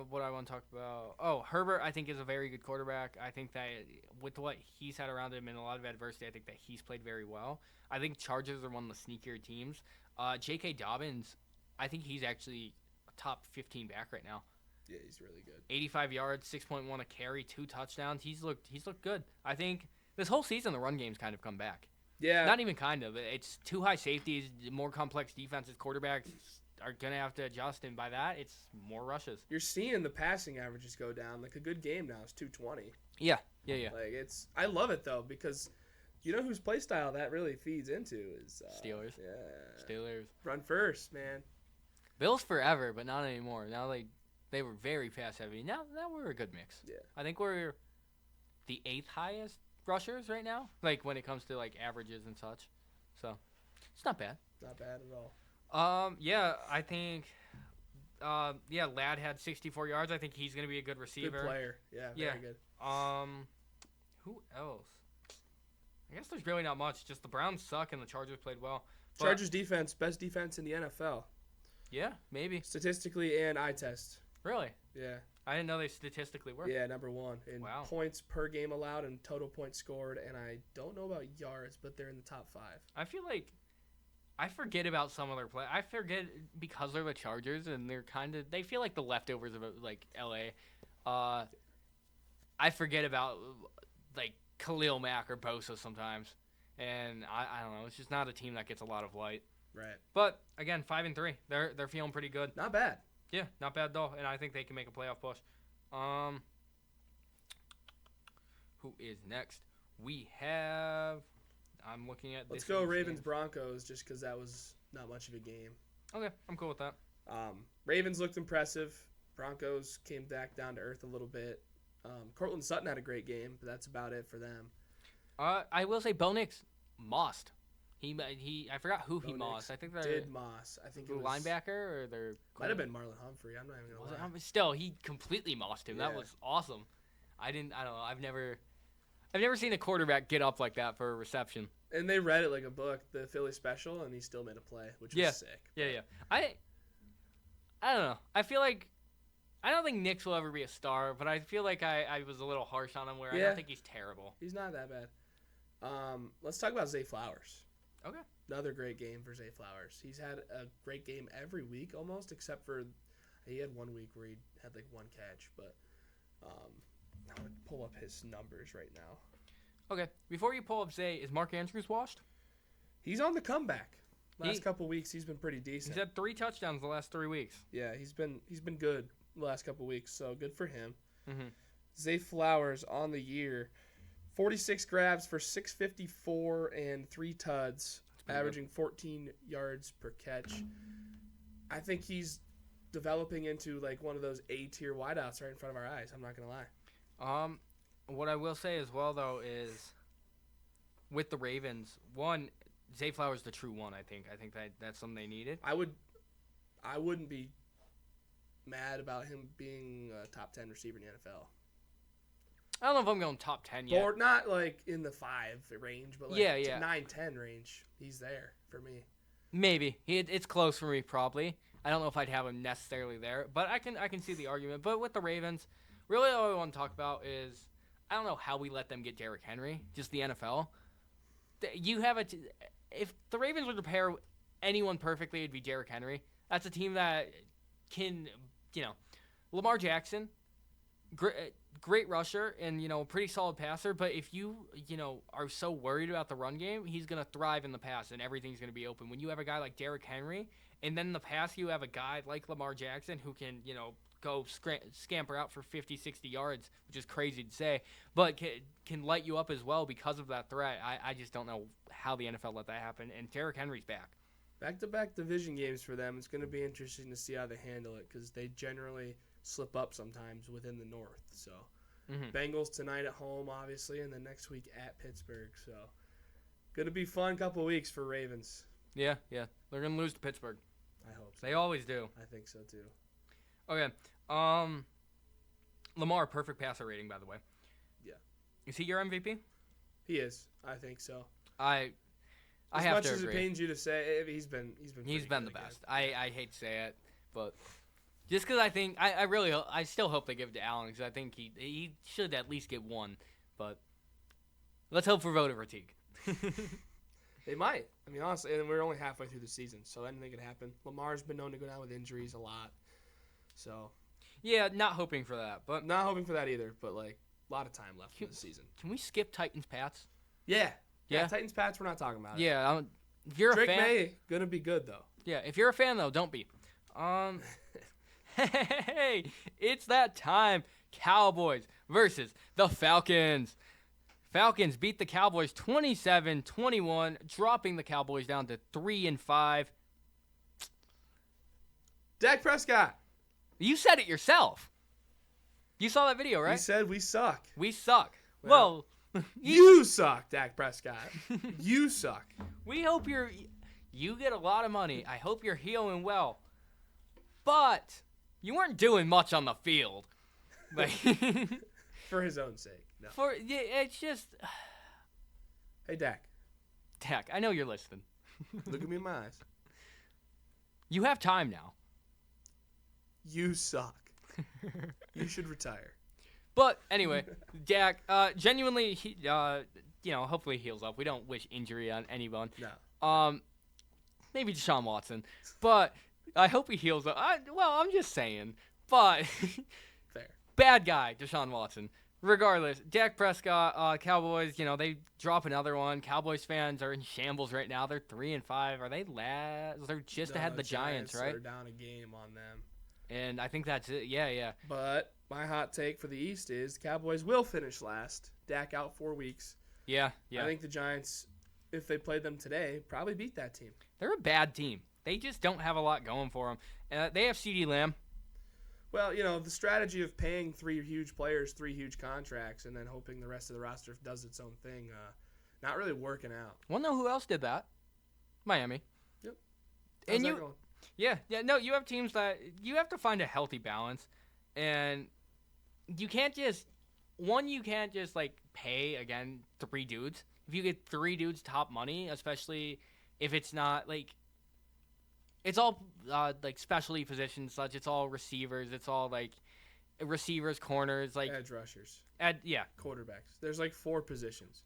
What I want to talk about. Oh, Herbert, I think, is a very good quarterback. I think that with what he's had around him and a lot of adversity, I think that he's played very well. I think Chargers are one of the sneakier teams. J.K. Dobbins, I think he's actually a top 15 back right now. Yeah, he's really good. 85 yards, 6.1 a carry, 2 touchdowns. He's looked good. I think this whole season the run game's kind of come back. Yeah. Not even kind of. It's too high safeties, more complex defenses. Quarterbacks are going to have to adjust, and by that, it's more rushes. You're seeing the passing averages go down. Like, a good game now is 220. Yeah. Like, I love it, though, because you know whose play style that really feeds into is Steelers. Yeah. Steelers. Run first, man. Bills forever, but not anymore. Now they were very pass heavy. Now we're a good mix. Yeah. I think we're the 8th highest rushers right now, like when it comes to like averages and such. So it's not bad. Not bad at all. Yeah, I think Ladd had 64 yards. I think he's gonna be a good receiver. Good player. Yeah, very good. Who else? I guess there's really not much. Just the Browns suck and the Chargers played well. Chargers defense, best defense in the NFL. Yeah, maybe. Statistically and eye test. Really? Yeah. I didn't know they statistically were. Yeah, number 1 in Wow. points per game allowed and total points scored, and I don't know about yards, but they're in the top 5. I feel like I forget about some of their play. I forget because they're the Chargers and they feel like the leftovers of like LA. I forget about like Khalil Mack or Bosa sometimes, and I don't know. It's just not a team that gets a lot of light. Right. But again, 5-3. They're feeling pretty good. Not bad. Yeah, not bad though, and I think they can make a playoff push. Who is next? We have. I'm looking at. Let's go Ravens Broncos, just because that was not much of a game. Okay, I'm cool with that. Ravens looked impressive. Broncos came back down to earth a little bit. Cortland Sutton had a great game, but that's about it for them. I will say Bo Nix mossed. I forgot who he mossed. I think they Moss. I think it was linebacker or their might have been Marlon Humphrey. I'm not even gonna lie. Still, he completely mossed him. Yeah. That was awesome. I don't know. I've never seen a quarterback get up like that for a reception. And they read it like a book, the Philly special, and he still made a play, which was sick. Yeah. I don't know. I feel like I don't think Nix will ever be a star, but I feel like I was a little harsh on him where I don't think he's terrible. He's not that bad. Let's talk about Zay Flowers. Okay. Another great game for Zay Flowers. He's had a great game every week almost, except for he had 1 week where he had like 1 catch. But I'm going to pull up his numbers right now. Okay. Before you pull up Zay, is Mark Andrews washed? He's on the comeback. Last couple weeks, he's been pretty decent. He's had 3 touchdowns the last 3 weeks. Yeah, he's been good the last couple weeks, so good for him. Mm-hmm. Zay Flowers on the year, 46 grabs for 654 and 3 tuds, averaging 14 yards per catch. I think he's developing into like one of those A-tier wideouts right in front of our eyes. I'm not gonna lie. What I will say as well though is, with the Ravens, Zay Flowers the true one. I think that's something they needed. I wouldn't be mad about him being a top 10 receiver in the NFL. I don't know if I'm going top 10 yet. Or not like in the 5 range, but like 9-10 range. He's there for me. Maybe. It's close for me probably. I don't know if I'd have him necessarily there, but I can see the argument. But with the Ravens, really all I want to talk about is I don't know how we let them get Derrick Henry, just the NFL. If the Ravens were to pair anyone perfectly, it'd be Derrick Henry. That's a team that can, Lamar Jackson, great rusher and, pretty solid passer. But if you are so worried about the run game, he's going to thrive in the pass and everything's going to be open. When you have a guy like Derrick Henry and then in the pass you have a guy like Lamar Jackson who can, go scamper out for 50, 60 yards, which is crazy to say, but can light you up as well because of that threat. I just don't know how the NFL let that happen. And Derrick Henry's back. Back-to-back division games for them. It's going to be interesting to see how they handle it because they generally slip up sometimes within the North. So Bengals tonight at home, obviously, and then next week at Pittsburgh. So going to be fun couple weeks for Ravens. Yeah. They're going to lose to Pittsburgh. I hope so. They always do. I think so, too. Okay. Lamar, perfect passer rating, by the way. Yeah. Is he your MVP? He is. I think so. I as have much to as agree. It pains you to say, he's been the best. I hate to say it, but Just because I think I still hope they give it to Allen because I think he should at least get one. But let's hope for voter fatigue. They might. I mean, honestly, and we're only halfway through the season, so anything could happen. Lamar's been known to go down with injuries a lot, so Yeah, not hoping for that, but not hoping for that either. But like a lot of time left in the season. Can we skip Titans Pats? Yeah. Yeah. Titans Pats. We're not talking about it. Yeah, if you're Drake a fan, May gonna be good though. Yeah, if you're a fan though, don't be. Hey, it's that time. Cowboys versus the Falcons. Falcons beat the Cowboys 27-21, dropping the Cowboys down to 3-5. Dak Prescott. You said it yourself. You saw that video, right? He said we suck. We suck. Well, you suck, Dak Prescott. You suck. We hope you get a lot of money. I hope you're healing well. But you weren't doing much on the field. Like for his own sake. No. It's just Hey Dak. Dak, I know you're listening. Look at me in my eyes. You have time now. You suck. You should retire. But anyway, Dak, genuinely, hopefully he heals up. We don't wish injury on anyone. No. Maybe Deshaun Watson, but I hope he heals up. I'm just saying. But Fair. Bad guy, Deshaun Watson. Regardless, Dak Prescott, Cowboys, they drop another one. Cowboys fans are in shambles right now. They're 3-5. Are they last? They're just ahead of the Giants, right? They're down a game on them. And I think that's it. Yeah. But my hot take for the East is Cowboys will finish last. Dak out 4 weeks. Yeah. I think the Giants, if they played them today, probably beat that team. They're a bad team. They just don't have a lot going for them. They have CeeDee Lamb. Well, the strategy of paying 3 huge players 3 huge contracts and then hoping the rest of the roster does its own thing, not really working out. Well, no, who else did that? Miami. Yep. How's that going? Yeah, no, you have teams that you have to find a healthy balance, and you can't just like pay again 3 dudes. If you get 3 dudes top money, especially if it's not like it's all like specialty positions, such it's all receivers, it's all like receivers, corners, like edge rushers, quarterbacks. There's like 4 positions.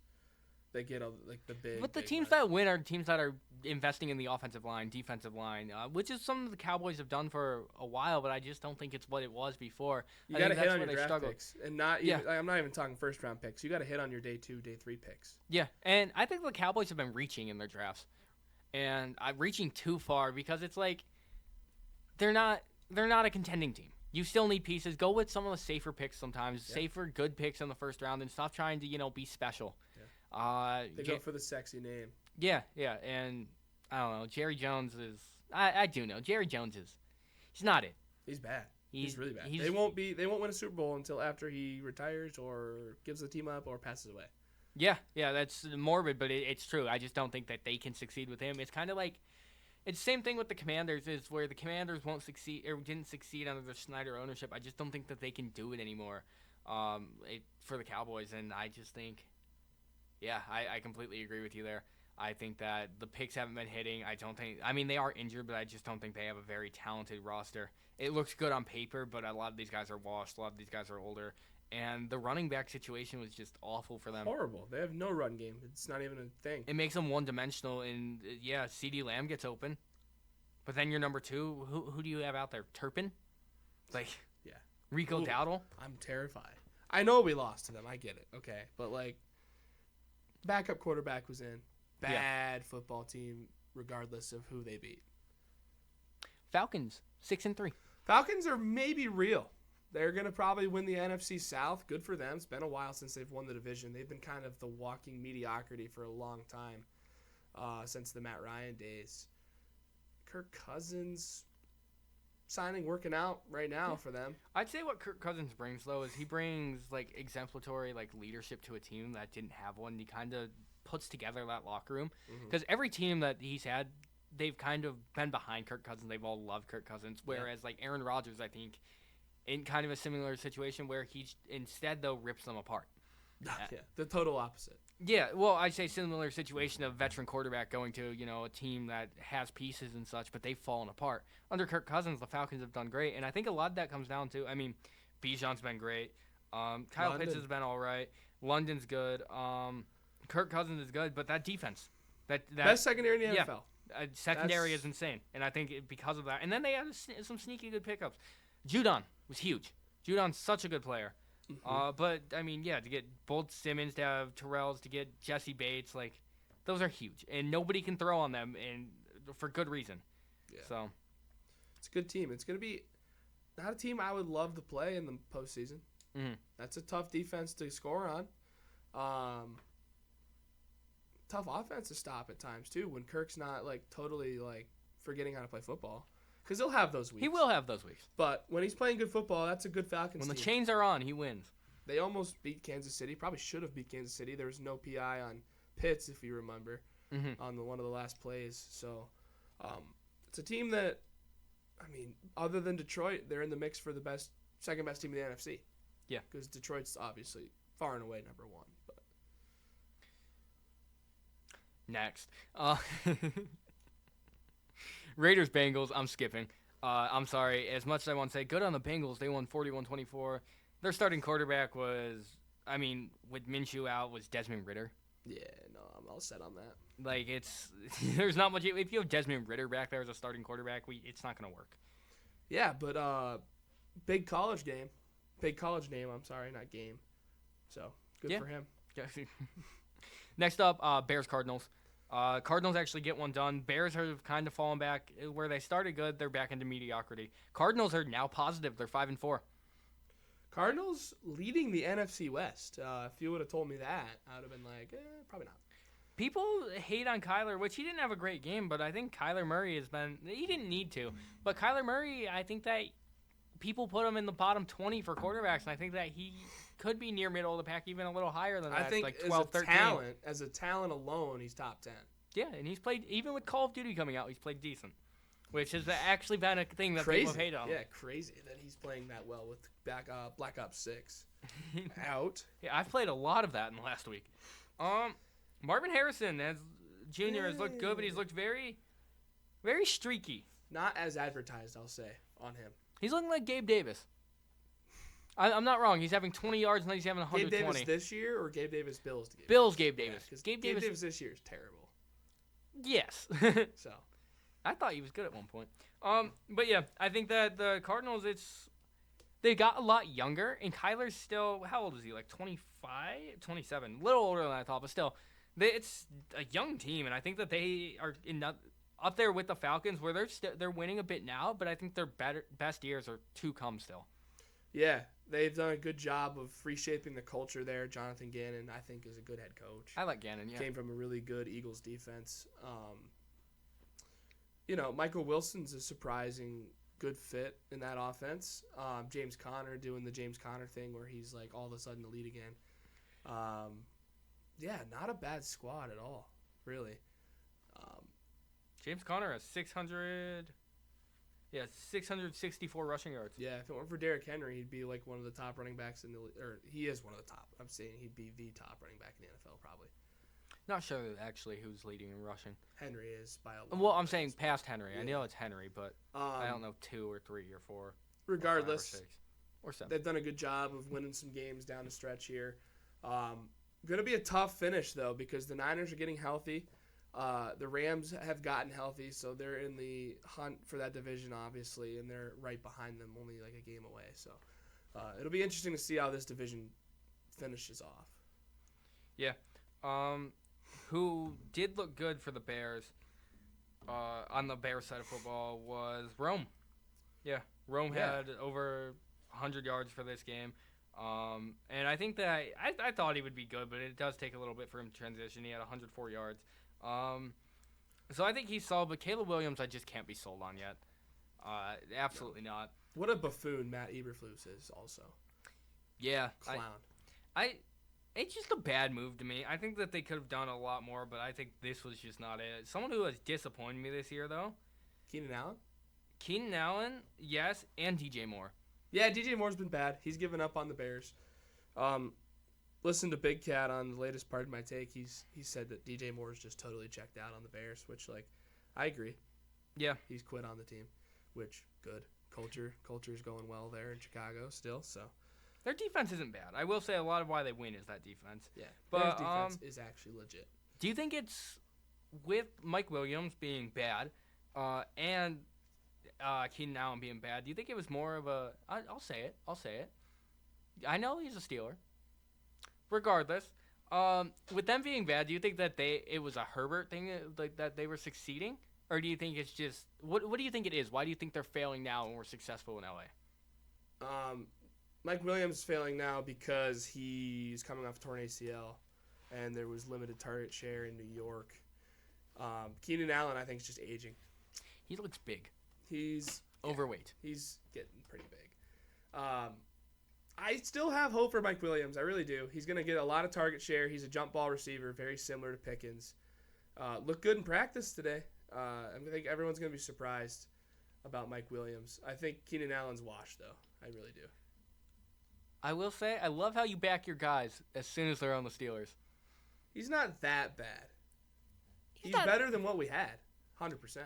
They get the big. But the teams that win are teams that are investing in the offensive line, defensive line, which is something the Cowboys have done for a while. But I just don't think it's what it was before. You got to hit on your draft picks, and not. Even, I'm not even talking first round picks. You got to hit on your day 2, day 3 picks. Yeah, and I think the Cowboys have been reaching in their drafts, and I'm reaching too far because it's like they're not a contending team. You still need pieces. Go with some of the safer picks sometimes, safer good picks in the first round, and stop trying to be special. They go for the sexy name. Yeah, and I don't know. Jerry Jones is. I do know. Jerry Jones is. He's not it. He's bad. He's really bad. They won't win a Super Bowl until after he retires or gives the team up or passes away. Yeah, that's morbid, but it's true. I just don't think that they can succeed with him. It's kind of like it's the same thing with the Commanders, is where the Commanders won't succeed or didn't succeed under the Snyder ownership. I just don't think that they can do it anymore for the Cowboys, and I just think. Yeah, I completely agree with you there. I think that the picks haven't been hitting. I mean, they are injured, but I just don't think they have a very talented roster. It looks good on paper, but a lot of these guys are washed. A lot of these guys are older. And the running back situation was just awful for them. Horrible. They have no run game. It's not even a thing. It makes them one-dimensional, and, CeeDee Lamb gets open. But then your number 2, who do you have out there? Turpin? Like, Rico Dowdle? I'm terrified. I know we lost to them. I get it. Okay. But, backup quarterback was in. Bad football team, regardless of who they beat. Falcons, 6-3. Falcons are maybe real. They're going to probably win the NFC South. Good for them. It's been a while since they've won the division. They've been kind of the walking mediocrity for a long time, since the Matt Ryan days. Kirk Cousins signing working out right now for them. I'd say what Kirk Cousins brings, though, is he brings, exemplary, leadership to a team that didn't have one. He kind of puts together that locker room. Because every team that he's had, they've kind of been behind Kirk Cousins. They've all loved Kirk Cousins. Whereas, Aaron Rodgers, I think, in kind of a similar situation where he instead, though, rips them apart. Yeah, the total opposite. Yeah, well, I'd say similar situation of veteran quarterback going to, a team that has pieces and such, but they've fallen apart. Under Kirk Cousins, the Falcons have done great, and I think a lot of that comes down to, Bijan's been great. Kyle Pitts has been all right. London's good. Kirk Cousins is good, but that defense. That Best secondary in the NFL. Secondary is insane, and I think because of that. And then they had some sneaky good pickups. Judon was huge. Judon's such a good player. But, to get both Simmons, to have Terrells, to get Jesse Bates, those are huge. And nobody can throw on them, and for good reason. Yeah. So it's a good team. It's going to be not a team I would love to play in the postseason. That's a tough defense to score on. Tough offense to stop at times, too, when Kirk's not, totally, forgetting how to play football. Because he'll have those weeks. He will have those weeks. But when he's playing good football, that's a good Falcons team. When the chains are on, he wins. They almost beat Kansas City. Probably should have beat Kansas City. There was no PI on Pitts, if you remember, on one of the last plays. So it's a team that, other than Detroit, they're in the mix for the second best team in the NFC. Yeah. Because Detroit's obviously far and away number one. But next. Raiders Bengals, I'm skipping. I'm sorry. As much as I want to say good on the Bengals, they won 41-24. Their starting quarterback was, with Minshew out, was Desmond Ridder. Yeah, no, I'm all set on that. There's not much. If you have Desmond Ridder back there as a starting quarterback, it's not going to work. Yeah, but big college name, I'm sorry, not game. So, good for him. Next up, Bears Cardinals. Cardinals actually get one done. Bears have kind of fallen back. Where they started good, they're back into mediocrity. Cardinals are now positive. They're 5-4. Cardinals leading the NFC West. If you would have told me that, I would have been like, probably not. People hate on Kyler, which he didn't have a great game, but I think Kyler Murray he didn't need to. But Kyler Murray, I think that people put him in the bottom 20 for quarterbacks, and I think that he could be near middle of the pack, even a little higher than that. I think 12, 13. As a talent alone, he's top 10. Yeah, and he's played, even with Call of Duty coming out, he's played decent, which has actually been a thing that people hate on. Yeah, crazy that he's playing that well with Black Ops 6 out. Yeah, I've played a lot of that in the last week. Marvin Harrison as Jr. has looked good, but he's looked very, very streaky. Not as advertised, I'll say, on him. He's looking like Gabe Davis. I'm not wrong. He's having 20 yards, and then he's having 120. Gabe Davis this year or Gabe Davis Bills? Bills Gabe Davis. Because Gabe Davis this year is terrible. Yes. So, I thought he was good at one point. But yeah, I think that the Cardinals, they got a lot younger, and Kyler's still, how old is he? 25, 27, a little older than I thought, but still, it's a young team, and I think that they are up there with the Falcons, where they're winning a bit now, but I think their best years are to come still. Yeah, they've done a good job of reshaping the culture there. Jonathan Gannon, I think, is a good head coach. I like Gannon, yeah. Came from a really good Eagles defense. Michael Wilson's a surprising good fit in that offense. James Conner doing the James Conner thing where he's all of a sudden the lead again. Yeah, not a bad squad at all, really. James Conner has 664 rushing yards. Yeah, if it weren't for Derrick Henry, he'd be one of the top running backs or he is one of the top. I'm saying he'd be the top running back in the NFL probably. Not sure actually who's leading in rushing. Henry is by a lot. Well, I'm saying past Henry. Yeah. I know it's Henry, but I don't know 2 or 3 or 4. Regardless, or 5 or 6 or 7. They've done a good job of winning some games down the stretch here. Going to be a tough finish though because the Niners are getting healthy. The Rams have gotten healthy, so they're in the hunt for that division, obviously, and they're right behind them, only a game away. So it'll be interesting to see how this division finishes off. Yeah. Who did look good for the Bears on the Bears side of football was Rome. Yeah, Rome had over 100 yards for this game. And I think that I thought he would be good, but it does take a little bit for him to transition. He had 104 yards. So I think he's solid, but Caleb Williams I just can't be sold on yet. Absolutely not. What a buffoon Matt Eberflus is also. Yeah. Clown. It's just a bad move to me. I think that they could have done a lot more, but I think this was just not it. Someone who has disappointed me this year, though. Keenan Allen? Keenan Allen, yes, and DJ Moore. Yeah, DJ Moore's been bad. He's given up on the Bears. listened to Big Cat on the latest Part of My Take. He said that DJ Moore's just totally checked out on the Bears, which, like, I agree. Yeah. He's quit on the team, which, good. Culture's going well there in Chicago still, so. Their defense isn't bad. I will say a lot of why they win is that defense. Yeah, but Bears defense is actually legit. Do you think it's with Mike Williams being bad and Keenan Allen being bad, do you think it was more of a – I'll say it. I know he's a Steeler. Regardless, with them being bad, do you think that it was a Herbert thing, like that they were succeeding? Or do you think it's just – what do you think it is? Why do you think they're failing now and we're successful in L.A.? Mike Williams is failing now because he's coming off a torn ACL, and there was limited target share in New York. Keenan Allen, I think, is just aging. He looks big. He's overweight. He's getting pretty big. I still have hope for Mike Williams. I really do. He's going to get a lot of target share. He's a jump ball receiver, very similar to Pickens. Looked good in practice today. I think everyone's going to be surprised about Mike Williams. I think Keenan Allen's washed, though. I really do. I will say, I love how you back your guys as soon as they're on the Steelers. He's not that bad. He's better than what we had, 100%.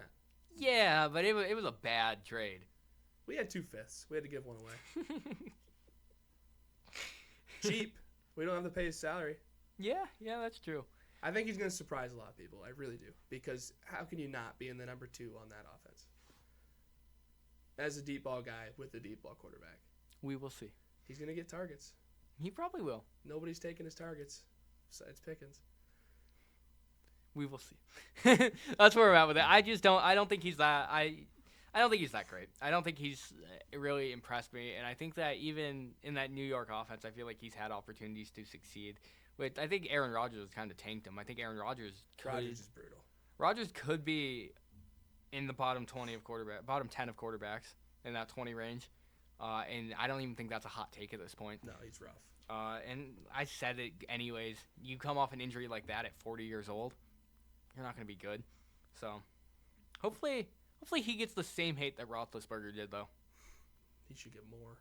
Yeah, but it was a bad trade. We had 2 fifths. We had to give one away. Cheap. We don't have to pay his salary. Yeah, that's true. I think he's going to surprise a lot of people. I really do. Because how can you not be in the number 2 on that offense? As a deep ball guy with a deep ball quarterback. We will see. He's going to get targets. He probably will. Nobody's taking his targets besides Pickens. We will see. That's where we're at with it. I don't think he's that. I don't think he's that great. I don't think he's really impressed me. And I think that even in that New York offense, I feel like he's had opportunities to succeed. But I think Aaron Rodgers kind of tanked him. I think Aaron Rodgers is brutal. Rodgers could be in the bottom 10 of quarterbacks in that 20 range. And I don't even think that's a hot take at this point. No, he's rough. And I said it anyways. You come off an injury like that at 40 years old, you're not going to be good. So, hopefully he gets the same hate that Roethlisberger did, though. He should get more.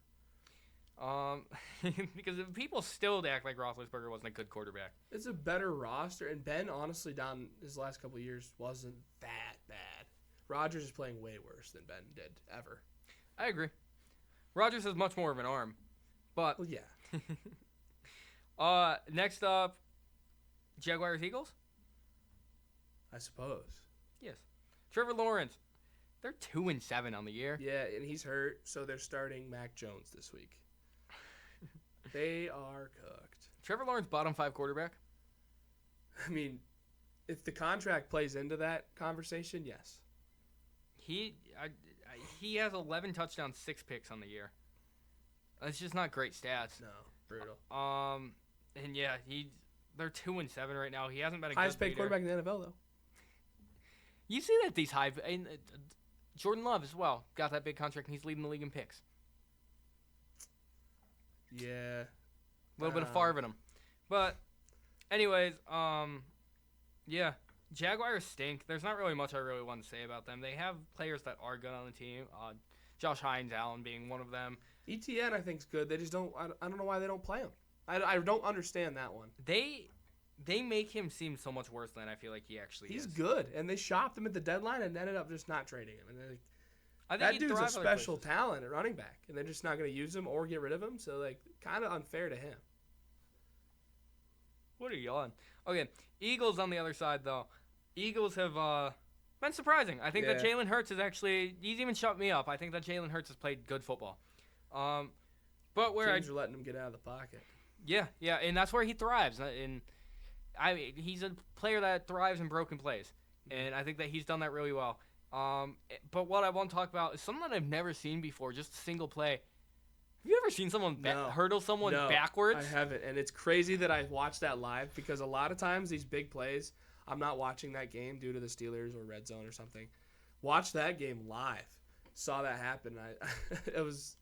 Because people still act like Roethlisberger wasn't a good quarterback. It's a better roster, and Ben, honestly, down his last couple of years, wasn't that bad. Rodgers is playing way worse than Ben did, ever. I agree. Rodgers has much more of an arm, but... Well, yeah. Next up, Jaguars-Eagles? I suppose. Yes. Trevor Lawrence. They're 2-7 on the year. Yeah, and he's hurt, so they're starting Mac Jones this week. They are cooked. Trevor Lawrence, bottom 5 quarterback? I mean, if the contract plays into that conversation, yes. He has 11 touchdowns, 6 picks on the year. That's just not great stats. No, brutal. And yeah, they're 2-7 right now. He hasn't been a highest good paid leader. quarterback in the NFL, though. You see that these Jordan Love as well got that big contract, and he's leading the league in picks. Yeah. A little bit of Favre in him. But, anyways, yeah. Jaguars stink. There's not really much I really want to say about them. They have players that are good on the team. Josh Hines Allen being one of them. ETN, I think, is good. They just don't. I don't know why they don't play him. I don't understand that one. They make him seem so much worse than I feel like he actually is. He's good, and they shopped him at the deadline and ended up just not trading him. And I think that dude's a special talent at running back, and they're just not going to use him or get rid of him. So, kind of unfair to him. What are you on? Okay, Eagles on the other side, though. Eagles have been surprising. I think that Jalen Hurts he's even shut me up. I think that Jalen Hurts has played good football. But where teams are letting him get out of the pocket. Yeah, and that's where he thrives. And he's a player that thrives in broken plays, and I think that he's done that really well. But what I want to talk about is something that I've never seen before, just a single play. Have you ever seen someone hurdle someone backwards? I haven't, and it's crazy that I watched that live because a lot of times these big plays, I'm not watching that game due to the Steelers or Red Zone or something. Watched that game live, saw that happen. It was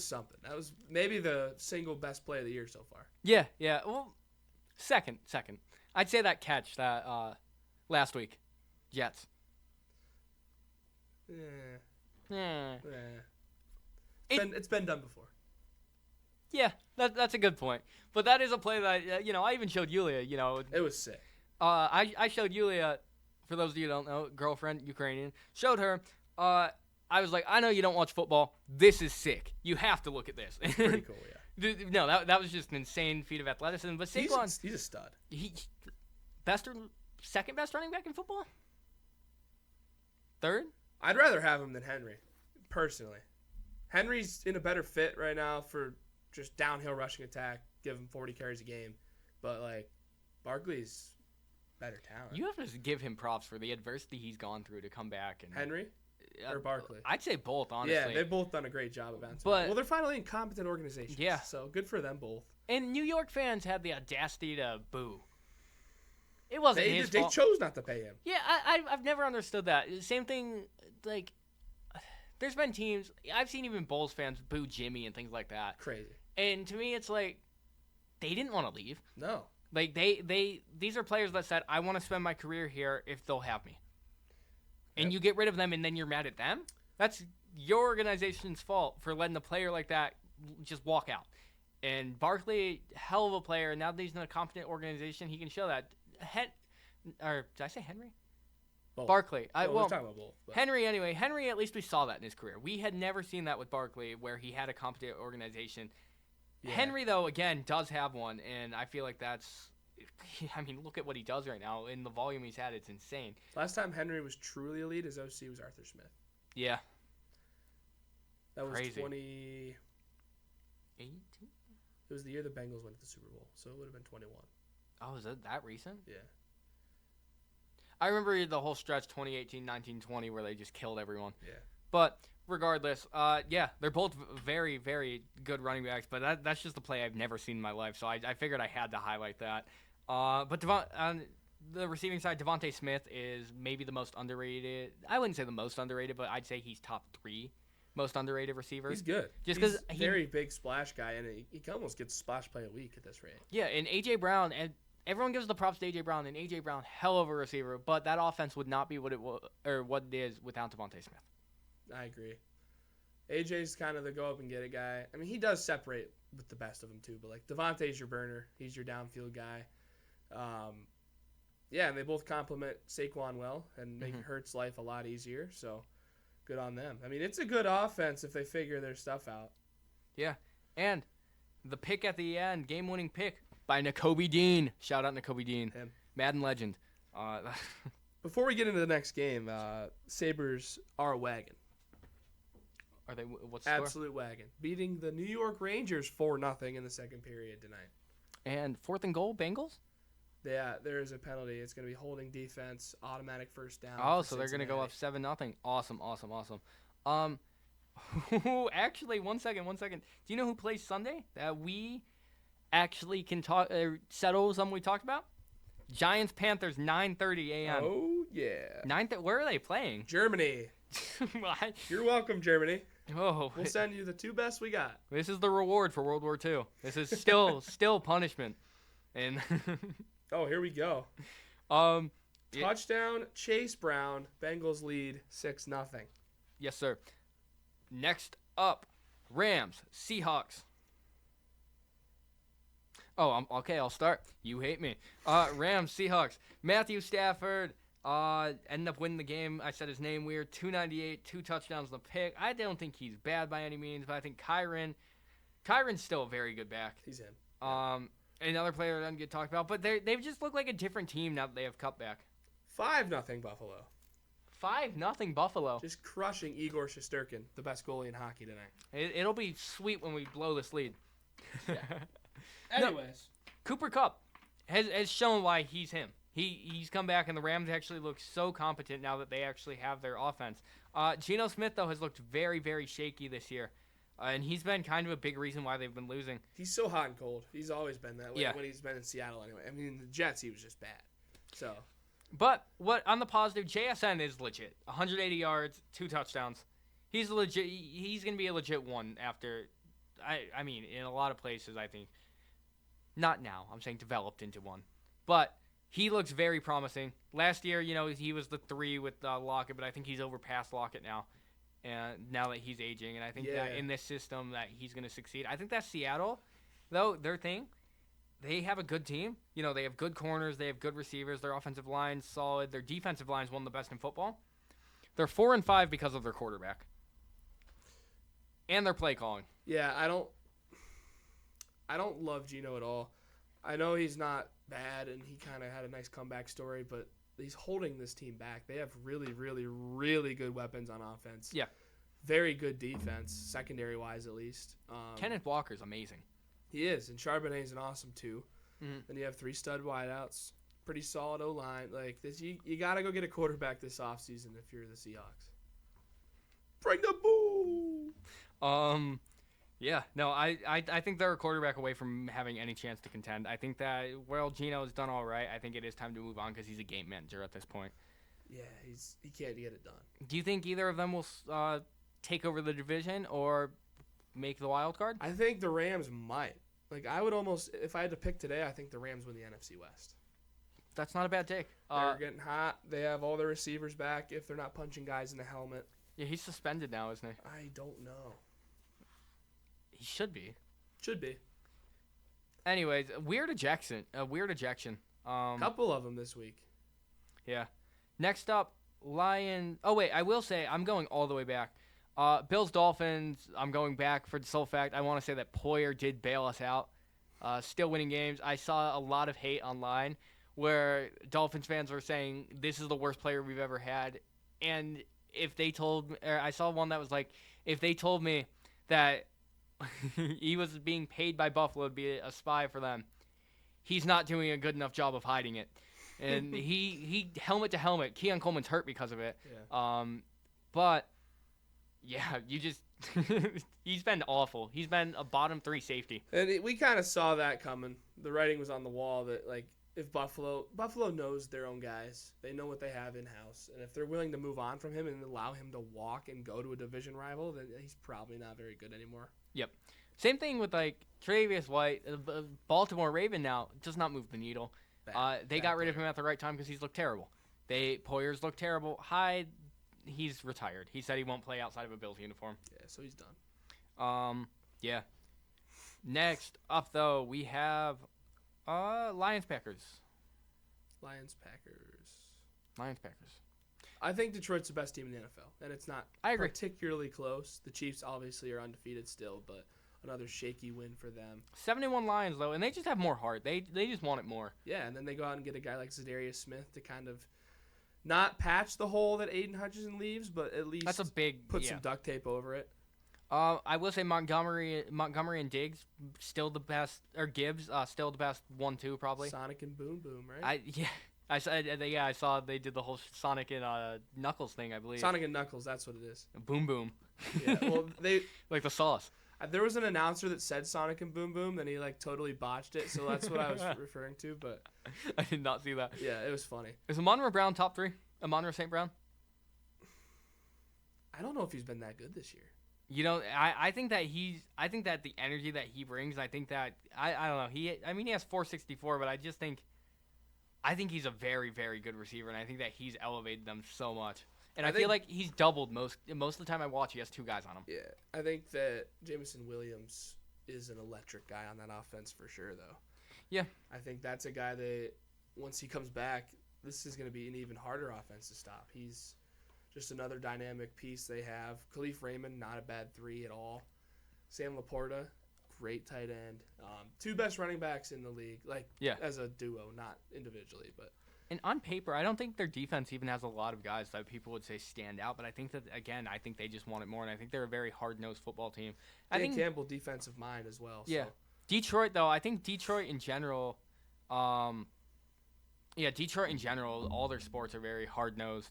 something. That was maybe the single best play of the year so far. Yeah. Well, second. I'd say that catch that last week, Jets. It's been done before. Yeah, that's a good point. But that is a play that, I even showed Yulia, It was sick. I showed Yulia, for those of you who don't know, girlfriend, Ukrainian, showed her. I was like, I know you don't watch football. This is sick. You have to look at this. It's pretty cool, yeah. No, that was just an insane feat of athleticism. But Saquon, he's a stud. Second best running back in football? Third? I'd rather have him than Henry, personally. Henry's in a better fit right now for just downhill rushing attack, give him 40 carries a game. But, like, Barkley's better talent. You have to give him props for the adversity he's gone through to come back. And Henry or Barkley? I'd say both, honestly. Yeah, they've both done a great job of bouncing. But, well, they're finally in competent organizations. Yeah. So good for them both. And New York fans had the audacity to boo. It wasn't his They fault. chose not to pay him. Yeah, I've never understood that. Same thing, like, there's been teams, I've seen even Bulls fans boo Jimmy and things like that. Crazy. And to me, it's like, they didn't want to leave. No. Like, these are players that said, I want to spend my career here if they'll have me. And Yep. you get rid of them and then you're mad at them? That's your organization's fault for letting a player like that just walk out. And Barkley, hell of a player. Now that he's in a competent organization, he can show that. Or did I say Henry? Both. Barkley. We're talking about both. But. Henry, anyway. Henry, at least we saw that in his career. We had never seen that with Barkley, where he had a competent organization. Yeah. Henry, though, again, does have one, and I feel like that's... I mean, look at what he does right now. In the volume he's had, it's insane. Last time Henry was truly elite, his OC was Arthur Smith. Yeah. That was Crazy. 2018? 18? It was the year the Bengals went to the Super Bowl, so it would have been 21. Oh, is that recent? Yeah. I remember the whole stretch 2018, 19, 20 where they just killed everyone. Yeah. But regardless, they're both very, very good running backs. But that's just a play I've never seen in my life. So I figured I had to highlight that. But on the receiving side, Devontae Smith is maybe the most underrated. I wouldn't say the most underrated, but I'd say he's top 3 most underrated receivers. He's good. Just he's because very big splash guy, and he almost gets a splash play a week at this rate. Yeah, and A.J. Brown, and everyone gives the props to A.J. Brown, and A.J. Brown, hell of a receiver, but that offense would not be what it is without Devontae Smith. I agree. AJ's kind of the go up and get it guy. I mean, he does separate with the best of them too, but like Devontae's your burner. He's your downfield guy. And they both complement Saquon well and make Hurts' life a lot easier. So good on them. I mean, it's a good offense if they figure their stuff out. Yeah, and the pick at the end, game-winning pick by Nakobe Dean. Shout out Nakobe Dean. Him. Madden legend. Before we get into the next game, Sabres are a wagon. Are they? What's the score? Absolute wagon. Beating the New York Rangers 4-0 in the second period tonight. And 4th and goal, Bengals? Yeah, there is a penalty. It's going to be holding defense, automatic first down. Oh, so they're going to go up 7-0. Awesome. Actually, one second. Do you know who plays Sunday that we actually can settle something we talked about? Giants Panthers 9:30 a.m. Oh yeah. Where are they playing? Germany. You're welcome, Germany. Oh, we'll send you the 2 best we got. This is the reward for World War II. This is still punishment. And oh, here we go. Touchdown, Chase Brown. Bengals lead 6-0. Yes, sir. Next up, Rams, Seahawks. Oh, okay, I'll start. You hate me. Rams, Seahawks. Matthew Stafford ended up winning the game. I said his name weird. 298, 2 touchdowns and a pick. I don't think he's bad by any means, but I think Kyron's still a very good back. He's in. Another player that doesn't get talked about, but they've just looked like a different team now that they have Cutback. 5-0 Buffalo. 5-0 Buffalo. Just crushing Igor Shesterkin, the best goalie in hockey tonight. It'll be sweet when we blow this lead. Yeah. Anyways. Cooper Kupp has shown why he's him. He's come back, and the Rams actually look so competent now that they actually have their offense. Geno Smith, though, has looked very, very shaky this year. And he's been kind of a big reason why they've been losing. He's so hot and cold. He's always been that way when he's been in Seattle anyway. I mean, the Jets, he was just bad. So, but on the positive, JSN is legit. 180 yards, 2 touchdowns. He's legit. He's going to be a legit one after. I mean, in a lot of places, I think. Not now. I'm saying developed into one. But he looks very promising. Last year, he was the 3 with Lockett, but I think he's overpassed Lockett now. and now that he's aging, and I think Yeah. that in this system that he's going to succeed. I think that Seattle, though, their thing, they have a good team. You know, they have good corners, they have good receivers, their offensive line's solid, their defensive line's one of the best in football. They're 4-5 because of their quarterback and their play calling. Yeah, I don't love Geno at all. I know he's not bad, and he kind of had a nice comeback story, but he's holding this team back. They have really, really, really good weapons on offense. Yeah. Very good defense, secondary-wise at least. Kenneth Walker's amazing. He is, and Charbonnet's an awesome too. Mm-hmm. Then you have 3 stud wideouts, pretty solid O-line. Like this, you got to go get a quarterback this offseason if you're the Seahawks. Bring the boo! Yeah, no, I think they're a quarterback away from having any chance to contend. I think that, well, Geno's done all right. I think it is time to move on because he's a game manager at this point. Yeah, he can't get it done. Do you think either of them will take over the division or make the wild card? I think the Rams might. Like, I would almost, if I had to pick today, I think the Rams win the NFC West. That's not a bad take. They're getting hot. They have all their receivers back if they're not punching guys in the helmet. Yeah, he's suspended now, isn't he? I don't know. He should be. Should be. Anyways, weird ejection. Couple of them this week. Yeah. Next up, Lion. Oh, wait, I will say I'm going all the way back. Bills Dolphins, I'm going back for the sole fact I want to say that Poyer did bail us out. Still winning games. I saw a lot of hate online where Dolphins fans were saying this is the worst player we've ever had. And if they told me, or I saw one that was like, if they told me that he was being paid by Buffalo to be a spy for them, he's not doing a good enough job of hiding it. And he helmet to helmet. Keon Coleman's hurt because of it. Yeah. But yeah, you just he's been awful. He's been a bottom 3 safety. And we kind of saw that coming. The writing was on the wall that, like, if Buffalo knows their own guys, they know what they have in house, and if they're willing to move on from him and allow him to walk and go to a division rival, then he's probably not very good anymore. Yep. Same thing with like Tre'Davious White, Baltimore Raven now does not move the needle. They got rid of him at the right time because he's looked terrible. Poyer's looked terrible. Hyde, he's retired. He said he won't play outside of a Bills uniform. Yeah, so he's done. Yeah. Next up though, we have Lions Packers. Lions Packers. I think Detroit's the best team in the NFL, and it's not I agree. particularly close. The Chiefs obviously are undefeated still, but another shaky win for them. 71 Lions though, and they just have more heart. They just want it more. Yeah, and then they go out and get a guy like Zadarius Smith to kind of not patch the hole that Aiden Hutchinson leaves, but at least That's a big put some duct tape over it. I will say Montgomery and Diggs still the best, or Gibbs still the best 1-2 probably. Sonic and Boom Boom, right? I saw they did the whole Sonic and Knuckles thing, I believe. Sonic and Knuckles, that's what it is. Boom Boom. Yeah, well, they like the sauce. There was an announcer that said Sonic and Boom Boom, then he like totally botched it, so that's what I was referring to. But I did not see that. Yeah, it was funny. Is Amon-Ra Brown top 3? Amon-Ra St. Brown? I don't know if he's been that good this year. You know, I think that the energy that he brings, I don't know. He has 464, but I think he's a very, very good receiver, and I think that he's elevated them so much. And I feel like he's doubled most of the time I watch. He has 2 guys on him. Yeah, I think that Jameson Williams is an electric guy on that offense for sure, though. Yeah. I think that's a guy that once he comes back, this is going to be an even harder offense to stop. He's just another dynamic piece they have. Khalif Raymond, not a bad 3 at all. Sam Laporta, great tight end. 2 best running backs in the league, as a duo, not individually. And on paper, I don't think their defense even has a lot of guys that people would say stand out. But I think that, again, they just want it more. And I think they're a very hard-nosed football team. Dan Campbell, defensive mind as well. Yeah. So. Detroit, though, I think Detroit in general, all their sports are very hard-nosed.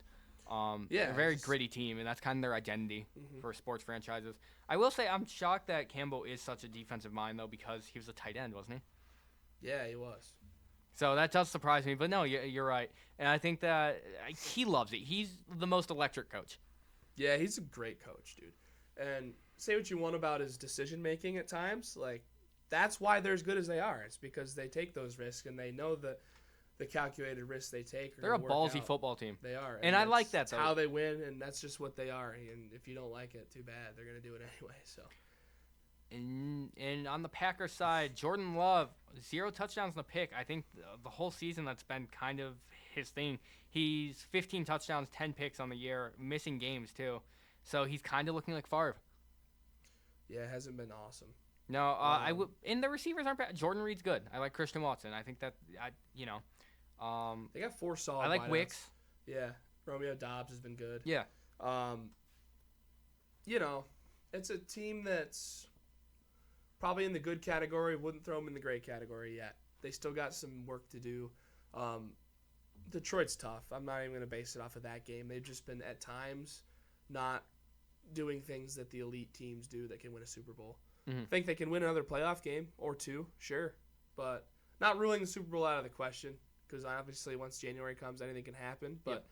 They're a very gritty team, and that's kind of their identity for sports franchises. I will say I'm shocked that Campbell is such a defensive mind, though, because he was a tight end, wasn't he? Yeah, he was. So that does surprise me, but no, you're right. And I think that he loves it. He's the most electric coach. Yeah, he's a great coach, dude. And say what you want about his decision-making at times, like, that's why they're as good as they are. It's because they take those risks, and they know that the calculated risks they take. They're a ballsy football team. They are. And I like that, That's though. how they win, and that's just what they are. And if you don't like it, too bad. They're going to do it anyway. So. And on the Packers side, Jordan Love, 0 touchdowns in the pick. I think the whole season that's been kind of his thing. He's 15 touchdowns, 10 picks on the year, missing games too. So he's kind of looking like Favre. Yeah, it hasn't been awesome. No, and the receivers aren't bad. Jordan Reed's good. I like Christian Watson. I think that they got 4 solid. I like wideouts. Wicks. Yeah, Romeo Doubs has been good. Yeah. It's a team that's probably in the good category. Wouldn't throw them in the great category yet. They still got some work to do. Detroit's tough. I'm not even going to base it off of that game. They've just been, at times, not doing things that the elite teams do that can win a Super Bowl. Mm-hmm. I think they can win another playoff game or 2, sure. But not ruling the Super Bowl out of the question, because obviously once January comes, anything can happen. But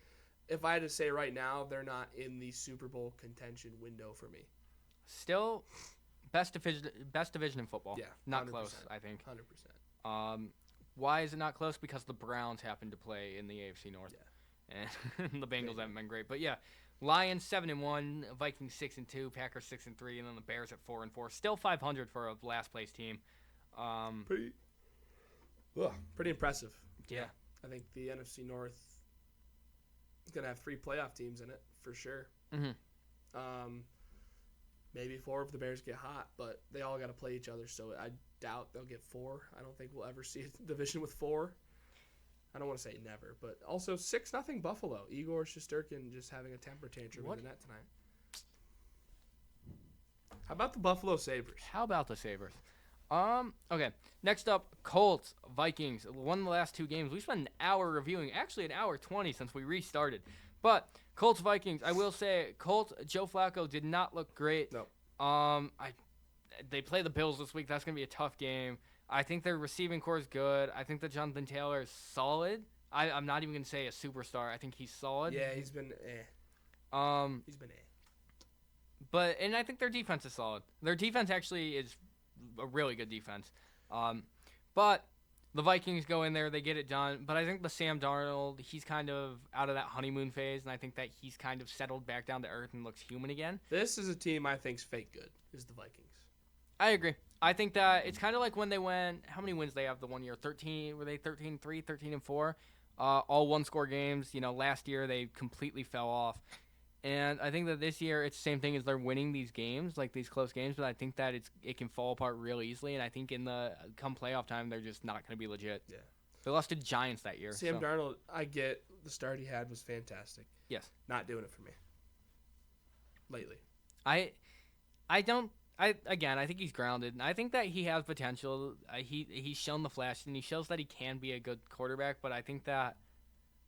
if I had to say right now, they're not in the Super Bowl contention window for me. Still, best division in football. Yeah, not 100%. close, I think. 100%. Why is it not close? Because the Browns happen to play in the AFC North, and the Bengals haven't been great. But yeah, Lions 7-1, Vikings 6-2, Packers 6-3, and then the Bears at 4-4. Still 500 for a last place team. Pretty impressive. Yeah, I think the NFC North is gonna have 3 playoff teams in it for sure. Mm-hmm. Maybe 4 if the Bears get hot, but they all got to play each other, so I doubt they'll get 4. I don't think we'll ever see a division with 4. I don't want to say never, but also 6-0 Buffalo. Igor Shesterkin just having a temper tantrum in the net tonight. How about the Buffalo Sabres? How about the Sabres? Okay. Next up, Colts, Vikings. Won the last 2 games. We spent an hour reviewing, actually an hour 20 since we restarted. But Colts, Vikings, I will say, Colts, Joe Flacco did not look great. No. They play the Bills this week. That's going to be a tough game. I think their receiving core is good. I think that Jonathan Taylor is solid. I'm not even going to say a superstar. I think he's solid. Yeah, he's been He's been But I think their defense is solid. Their defense actually is a really good defense. But the Vikings go in there, they get it done. But I think the Sam Darnold, he's kind of out of that honeymoon phase, and I think that he's kind of settled back down to earth and looks human again. This is a team I think's fake good, is the Vikings. I agree. I think that it's kind of like when they went, how many wins they have the one year? 13, were they 13-3, 13-4? All one-score games. Last year they completely fell off. And I think that this year it's the same thing as they're winning these games, like these close games, but I think that it can fall apart real easily, and I think in the come playoff time they're just not going to be legit. Yeah. They lost to Giants that year. Sam Darnold, I get the start he had was fantastic. Yes. Not doing it for me. Lately. I think he's grounded, and I think that he has potential. He's shown the flash, and he shows that he can be a good quarterback, but I think that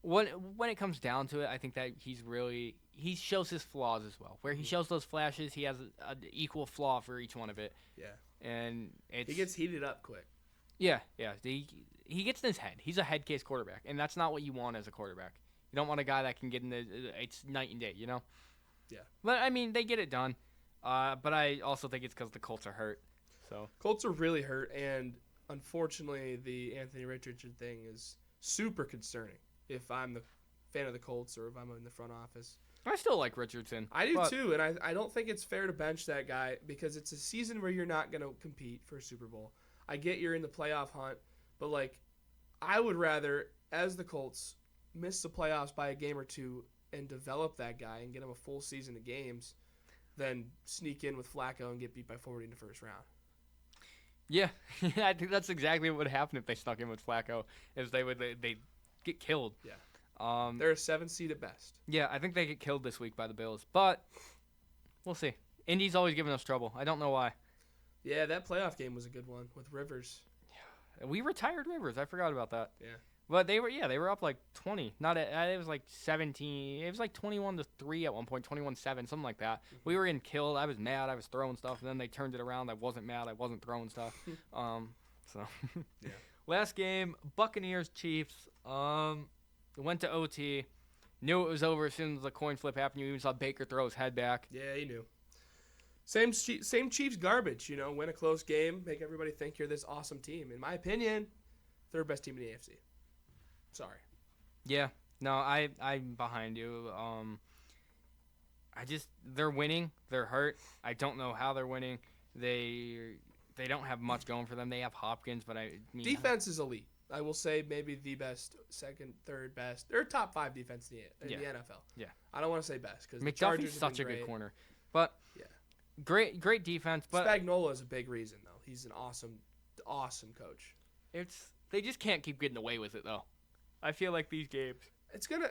when it comes down to it, I think that he shows his flaws as well. Where he shows those flashes, he has an equal flaw for each one of it. Yeah. And he gets heated up quick. Yeah. He gets in his head. He's a head case quarterback, and that's not what you want as a quarterback. You don't want a guy that can get in it's night and day, Yeah. But, they get it done. But I also think it's because the Colts are hurt. So Colts are really hurt, and unfortunately, the Anthony Richardson thing is super concerning if I'm the fan of the Colts or if I'm in the front office. I still like Richardson. I do too, and I don't think it's fair to bench that guy because it's a season where you're not going to compete for a Super Bowl. I get you're in the playoff hunt, but, I would rather, as the Colts, miss the playoffs by a game or 2 and develop that guy and get him a full season of games than sneak in with Flacco and get beat by 40 in the first round. Yeah, I think that's exactly what would happen if they snuck in with Flacco, is they get killed. Yeah. They're a 7 seed at best. Yeah, I think they get killed this week by the Bills, but we'll see. Indy's always giving us trouble. I don't know why. Yeah, that playoff game was a good one with Rivers. We retired Rivers. I forgot about that. Yeah. But they were up 20. It was 17. It was 21-3 at one point, 21-7, something like that. Mm-hmm. We were getting killed. I was mad. I was throwing stuff, and then they turned it around. I wasn't mad. I wasn't throwing stuff. Yeah. Last game, Buccaneers Chiefs. Went to OT. Knew it was over as soon as the coin flip happened. You even saw Baker throw his head back. Yeah, he knew. Same Chiefs garbage. Win a close game, make everybody think you're this awesome team. In my opinion, third best team in the AFC. Sorry. Yeah. No, I'm behind you. They're winning. They're hurt. I don't know how they're winning. They don't have much going for them. They have Hopkins, but I mean Defense is elite. I will say maybe the best, second, third best. They're top 5 defense in the NFL. Yeah. I don't want to say best because McDuffie's such a good corner, but yeah, great defense. But Spagnuolo is a big reason though. He's an awesome coach. They just can't keep getting away with it though. I feel like these games. It's gonna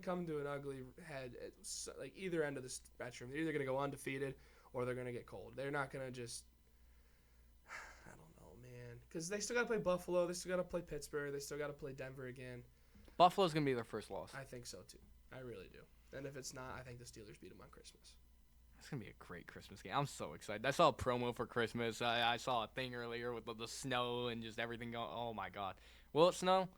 come to an ugly head at like either end of the spectrum. They're either gonna go undefeated or they're gonna get cold. They're not gonna just. I don't know, man, because they still gotta play Buffalo. They still gotta play Pittsburgh. They still gotta play Denver again. Buffalo's gonna be their first loss. I think so too. I really do. And if it's not, I think the Steelers beat them on Christmas. It's gonna be a great Christmas game. I'm so excited. I saw a promo for Christmas. I saw a thing earlier with the snow and just everything going. Oh my God, will it snow?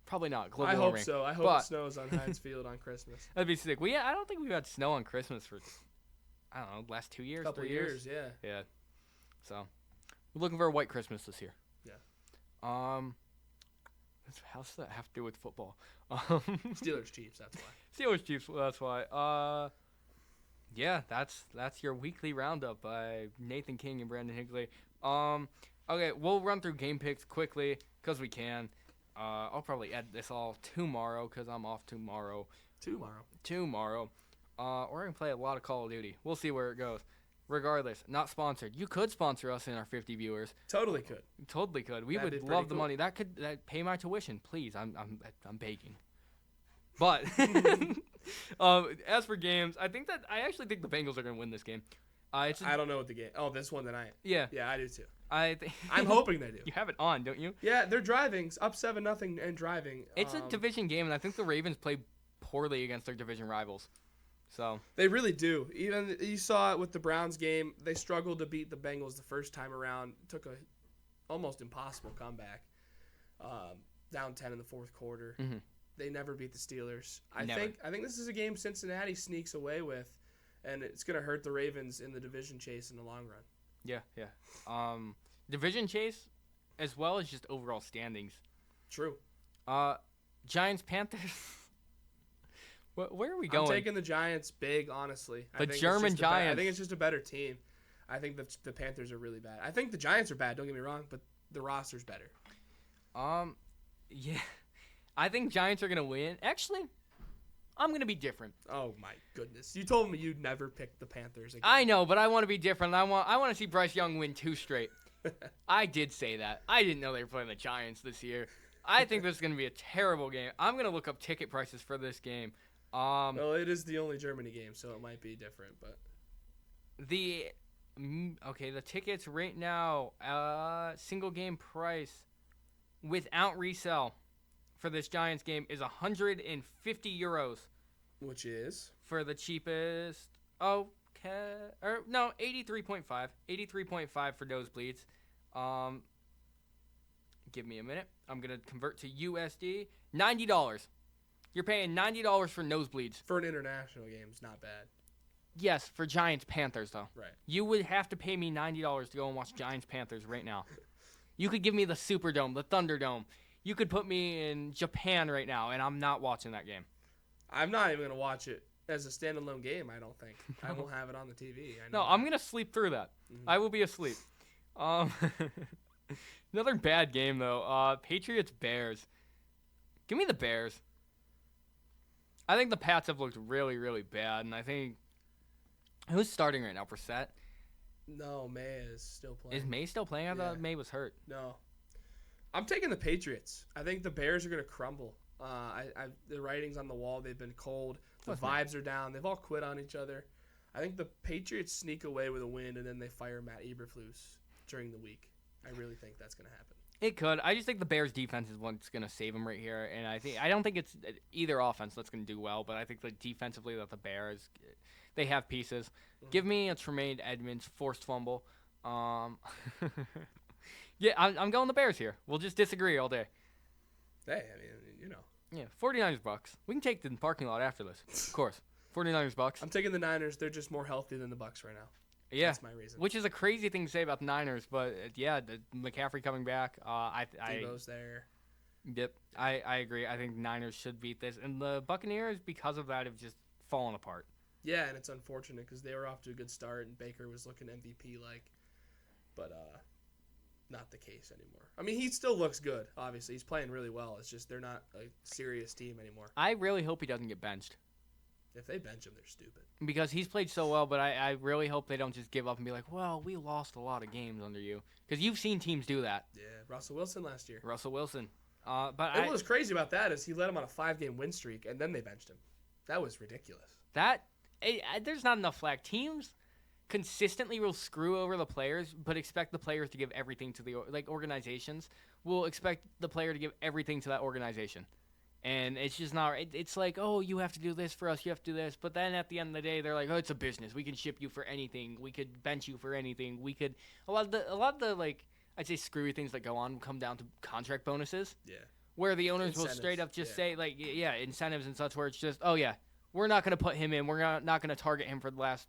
Probably not. Global warming. I hope so. I hope it snows on Heinz Field on Christmas. That'd be sick. Well, yeah, I don't think we've had snow on Christmas for, I don't know, last 2 years, Couple 3 years. Yeah. Yeah. So, we're looking for a white Christmas this year. Yeah. How's that have to do with football? Steelers Chiefs. That's why. Steelers Chiefs. That's why. Yeah, that's your weekly roundup by Nathan King and Brandon Higley. Okay, we'll run through game picks quickly because we can. I'll probably edit this all tomorrow because I'm off tomorrow. Tomorrow. We're going to play a lot of Call of Duty. We'll see where it goes. Regardless, not sponsored. You could sponsor us in our 50 viewers. Totally could. Totally could. We would love the money. That could pay my tuition, please. I'm begging. But as for games, I actually think the Bengals are going to win this game. I don't know what the game. Oh, this one tonight. Yeah. Yeah, I do too. I'm hoping they do. You have it on, don't you? Yeah, they're driving. It's up 7-0 and driving. It's a division game, and I think the Ravens play poorly against their division rivals. So they really do. Even you saw it with the Browns game. They struggled to beat the Bengals the first time around. Took a almost impossible comeback. Down 10 in the fourth quarter. Mm-hmm. They never beat the Steelers. I think this is a game Cincinnati sneaks away with, and it's going to hurt the Ravens in the division chase in the long run. Yeah. Division chase, as well as just overall standings. True. Giants, Panthers. Where are we going? I'm taking the Giants big, honestly. The German Giants. I think it's just a better team. I think the Panthers are really bad. I think the Giants are bad, don't get me wrong, but the roster's better. Yeah. I think Giants are going to win. Actually, I'm going to be different. Oh, my goodness. You told me you'd never pick the Panthers again. I know, but I want to be different. I want to see Bryce Young win 2 straight. I did say that. I didn't know they were playing the Giants this year. I think this is going to be a terrible game. I'm going to look up ticket prices for this game. Well, it is the only Germany game, so it might be different, but the tickets right now, single game price without resale for this Giants game is 150 euros, which is for the cheapest. 83.5 for nosebleeds. Give me a minute. I'm gonna convert to USD. $90. You're paying $90 for nosebleeds. For an international game, it's not bad. Yes, for Giants Panthers though. Right. You would have to pay me $90 to go and watch Giants Panthers right now. You could give me the Superdome, the Thunderdome. You could put me in Japan right now, and I'm not watching that game. I'm not even gonna watch it as a standalone game. I don't think. I won't have it on the TV. No, I'm gonna sleep through that. Mm-hmm. I will be asleep. Another bad game though. Patriots Bears. Give me the Bears. I think the Pats have looked really, really bad, and I think who's starting right now? Brissett? No, May is still playing. Is May still playing? I thought May was hurt. No, I'm taking the Patriots. I think the Bears are gonna crumble. The writing's on the wall. They've been cold. The vibes are down. They've all quit on each other. I think the Patriots sneak away with a win, and then they fire Matt Eberflus during the week. I really think that's gonna happen. It could. I just think the Bears' defense is what's going to save them right here, and I don't think it's either offense that's going to do well, but I think that defensively that the Bears, they have pieces. Mm-hmm. Give me a Tremaine Edmonds forced fumble. Yeah, I'm going the Bears here. We'll just disagree all day. Hey, I mean, you know. Yeah, 49ers Bucks. We can take the parking lot after this, of course. 49ers Bucks. I'm taking the Niners. They're just more healthy than the Bucks right now. Yeah, that's my reason. Which is a crazy thing to say about the Niners, but yeah, McCaffrey coming back. Debo's there. Yep, I agree. I think Niners should beat this, and the Buccaneers, because of that, have just fallen apart. Yeah, and it's unfortunate because they were off to a good start, and Baker was looking MVP-like, but not the case anymore. I mean, he still looks good, obviously. He's playing really well. It's just they're not a serious team anymore. I really hope he doesn't get benched. If they bench him, they're stupid. Because he's played so well, but I really hope they don't just give up and be like, well, we lost a lot of games under you. Because you've seen teams do that. Yeah, Russell Wilson last year. Russell Wilson. And what was crazy about that is he led him on a 5-game win streak, and then they benched him. That was ridiculous. There's not enough flag. Teams consistently will screw over the players, but expect the players to give everything to the organizations will expect the player to give everything to that organization. And it's just not. It's like, oh, you have to do this for us. You have to do this. But then at the end of the day, they're like, oh, it's a business. We can ship you for anything. We could bench you for anything. We could a lot of the like I'd say screwy things that go on come down to contract bonuses. Yeah. Where the owners will straight up just say like, yeah, incentives and such. Where it's just, oh yeah, we're not going to put him in. We're not going to target him for the last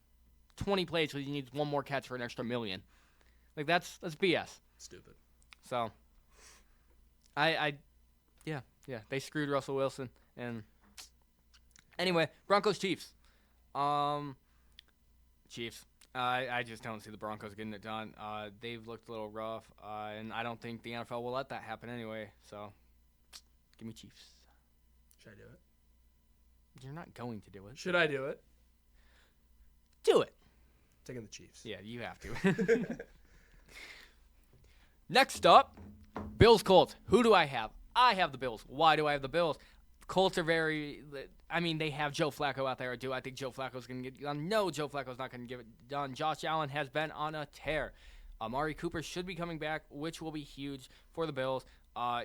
20 plays because he needs one more catch for an extra $1 million. Like that's BS. Stupid. So, yeah, they screwed Russell Wilson. And anyway, Broncos Chiefs. Chiefs. I just don't see the Broncos getting it done. They've looked a little rough, and I don't think the NFL will let that happen anyway. So, give me Chiefs. Should I do it? You're not going to do it. Should I do it? Do it. Taking the Chiefs. Yeah, you have to. Next up, Bills Colts. Who do I have? I have the Bills. Why do I have the Bills? Colts are they have Joe Flacco out there. Do I think Joe Flacco's going to get it done? No, Joe Flacco's not going to get it done. Josh Allen has been on a tear. Amari Cooper should be coming back, which will be huge for the Bills.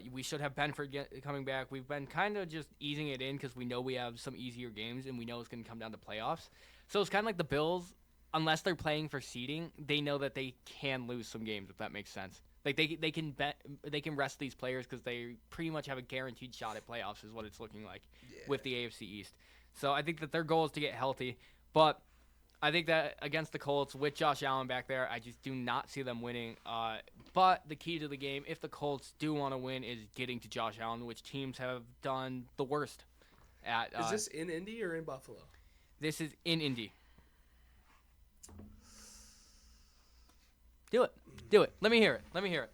We should have Benford coming back. We've been kind of just easing it in because we know we have some easier games, and we know it's going to come down to playoffs. So it's kind of like the Bills, unless they're playing for seeding, they know that they can lose some games, if that makes sense. Like they can rest these players because they pretty much have a guaranteed shot at playoffs is what it's looking like with the AFC East. So I think that their goal is to get healthy, but I think that against the Colts with Josh Allen back there, I just do not see them winning. But the key to the game, if the Colts do want to win, is getting to Josh Allen, which teams have done the worst at. Is this in Indy or in Buffalo? This is in Indy. Do it. Let me hear it.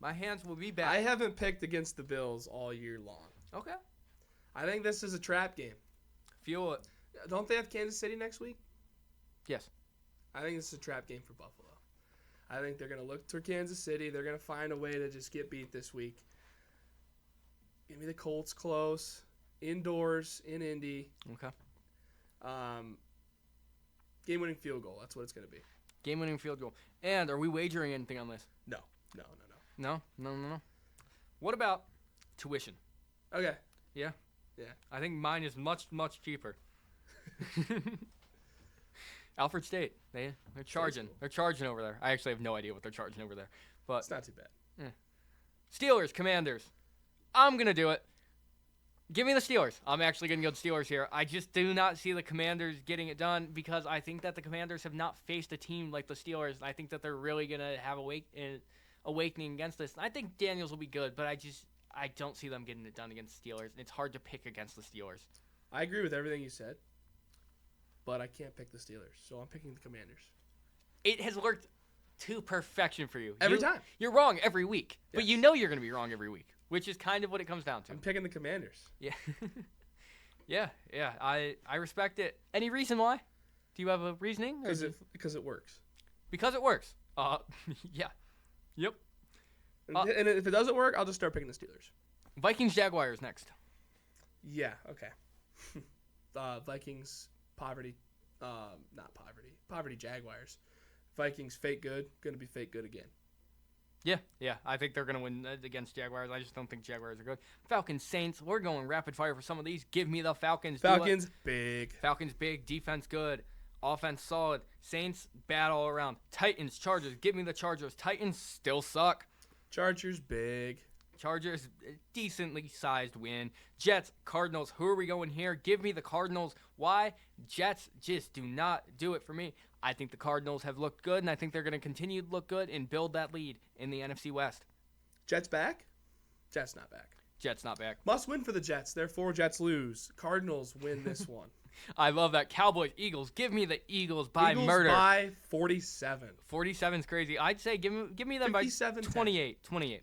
My hands will be back. I haven't picked against the Bills all year long. Okay. I think this is a trap game. Feel it. Don't they have Kansas City next week? Yes. I think this is a trap game for Buffalo. I think they're going to look to Kansas City. They're going to find a way to just get beat this week. Give me the Colts close. Indoors, in Indy. Okay. Game-winning field goal. That's what it's going to be. Game-winning field goal. And are we wagering anything on this? No. No? What about tuition? Okay. Yeah? Yeah. I think mine is much, much cheaper. Alfred State. They're charging. Cool. They're charging over there. I actually have no idea what they're charging over there. But it's not too bad. Yeah. Steelers, Commanders. I'm going to do it. Give me the Steelers. I'm actually going to go Steelers here. I just do not see the Commanders getting it done because I think that the Commanders have not faced a team like the Steelers. I think that they're really going to have awakening against this. I think Daniels will be good, but I don't see them getting it done against the Steelers. It's hard to pick against the Steelers. I agree with everything you said, but I can't pick the Steelers, so I'm picking the Commanders. It has worked to perfection for you. Every time. You're wrong every week, yes. But you know you're going to be wrong every week, which is kind of what it comes down to. I'm picking the Commanders. Yeah. Yeah. I respect it. Any reason why? Do you have a reasoning? Because it works. Because it works. Yeah. Yep. And if it doesn't work, I'll just start picking the Steelers. Vikings Jaguars next. Yeah. Okay. Vikings poverty Jaguars. Vikings fake good, gonna be fake good again. Yeah. I think they're gonna win against Jaguars. I just don't think Jaguars are good. Falcons Saints. We're going rapid fire for some of these. Give me the Falcons. Falcons big. Falcons big. Defense good. Offense solid. Saints bad all around. Titans Chargers. Give me the Chargers. Titans still suck. Chargers big. Chargers decently sized win. Jets Cardinals. Who are we going here? Give me the Cardinals. Why? Jets just do not do it for me. I think the Cardinals have looked good, and I think they're going to continue to look good and build that lead in the NFC West. Jets back? Jets not back. Jets not back. Must win for the Jets. Therefore, Jets lose. Cardinals win this one. I love that. Cowboys, Eagles. Give me the Eagles by Eagles murder. by 47. 47's crazy. I'd say give me them by 57-10. 28.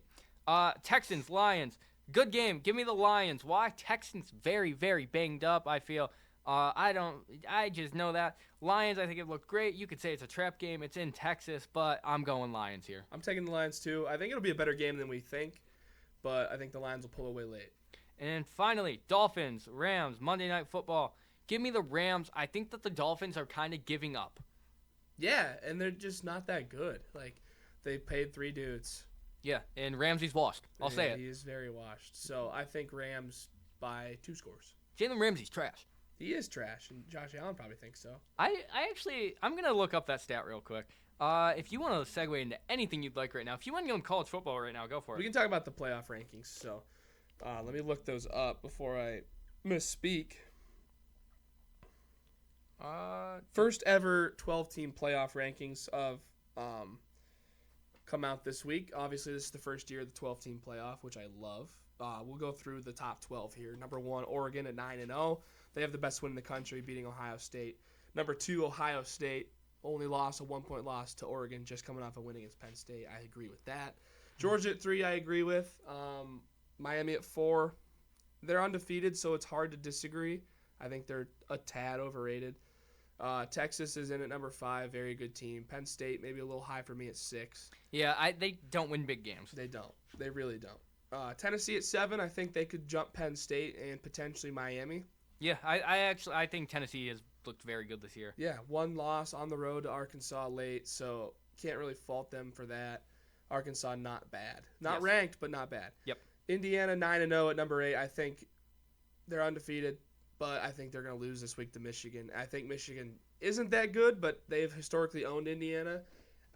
Texans, Lions. Good game. Give me the Lions. Why? Texans very, very banged up, I feel. I just know that. Lions, I think it looked great. You could say it's a trap game. It's in Texas, but I'm going Lions here. I'm taking the Lions too. I think it'll be a better game than we think, but I think the Lions will pull away late. And finally, Dolphins, Rams, Monday Night Football. Give me the Rams. I think that the Dolphins are kind of giving up. Yeah, and they're just not that good. Like, they paid 3 dudes. Yeah, and Ramsey's washed. I'll say it. He is very washed. So I think Rams by 2 scores. Jalen Ramsey's trash. He is trash, and Josh Allen probably thinks so. I'm going to look up that stat real quick. If you want to segue into anything you'd like right now, if you want to go in college football right now, go for it. We can talk about the playoff rankings. So let me look those up before I misspeak. First ever 12-team playoff rankings of come out this week. Obviously, this is the first year of the 12-team playoff, which I love. We'll go through the top 12 here. Number 1, Oregon at 9-0. They have the best win in the country, beating Ohio State. Number 2, Ohio State. Only loss, a 1-point loss to Oregon, just coming off a win against Penn State. I agree with that. Georgia at 3, I agree with. Miami at 4. They're undefeated, so it's hard to disagree. I think they're a tad overrated. Texas is in at number 5, very good team. Penn State maybe a little high for me at 6. Yeah, they don't win big games. They don't. They really don't. Tennessee at 7, I think they could jump Penn State and potentially Miami. Yeah, I think Tennessee has looked very good this year. Yeah, 1 loss on the road to Arkansas late, so can't really fault them for that. Arkansas not bad. Not ranked, but not bad. Yep. Indiana 9-0 at number 8. I think they're undefeated, but I think they're going to lose this week to Michigan. I think Michigan isn't that good, but they've historically owned Indiana.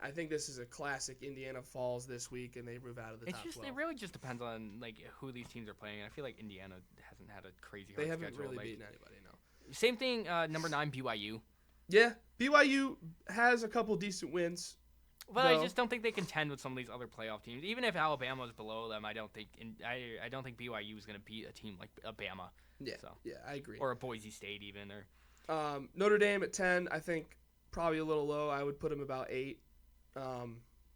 I think this is a classic Indiana falls this week, and they move out of the top 12. It really just depends on like who these teams are playing. I feel like Indiana hasn't had a crazy hard They haven't schedule. really beaten anybody, no. Same thing, number 9, BYU. Yeah, BYU has a couple decent wins. But I just don't think they contend with some of these other playoff teams. Even if Alabama is below them, I don't think BYU is going to beat a team like Alabama. Yeah, yeah, I agree. Or a Boise State even. Or Notre Dame at 10, I think probably a little low. I would put them about 8.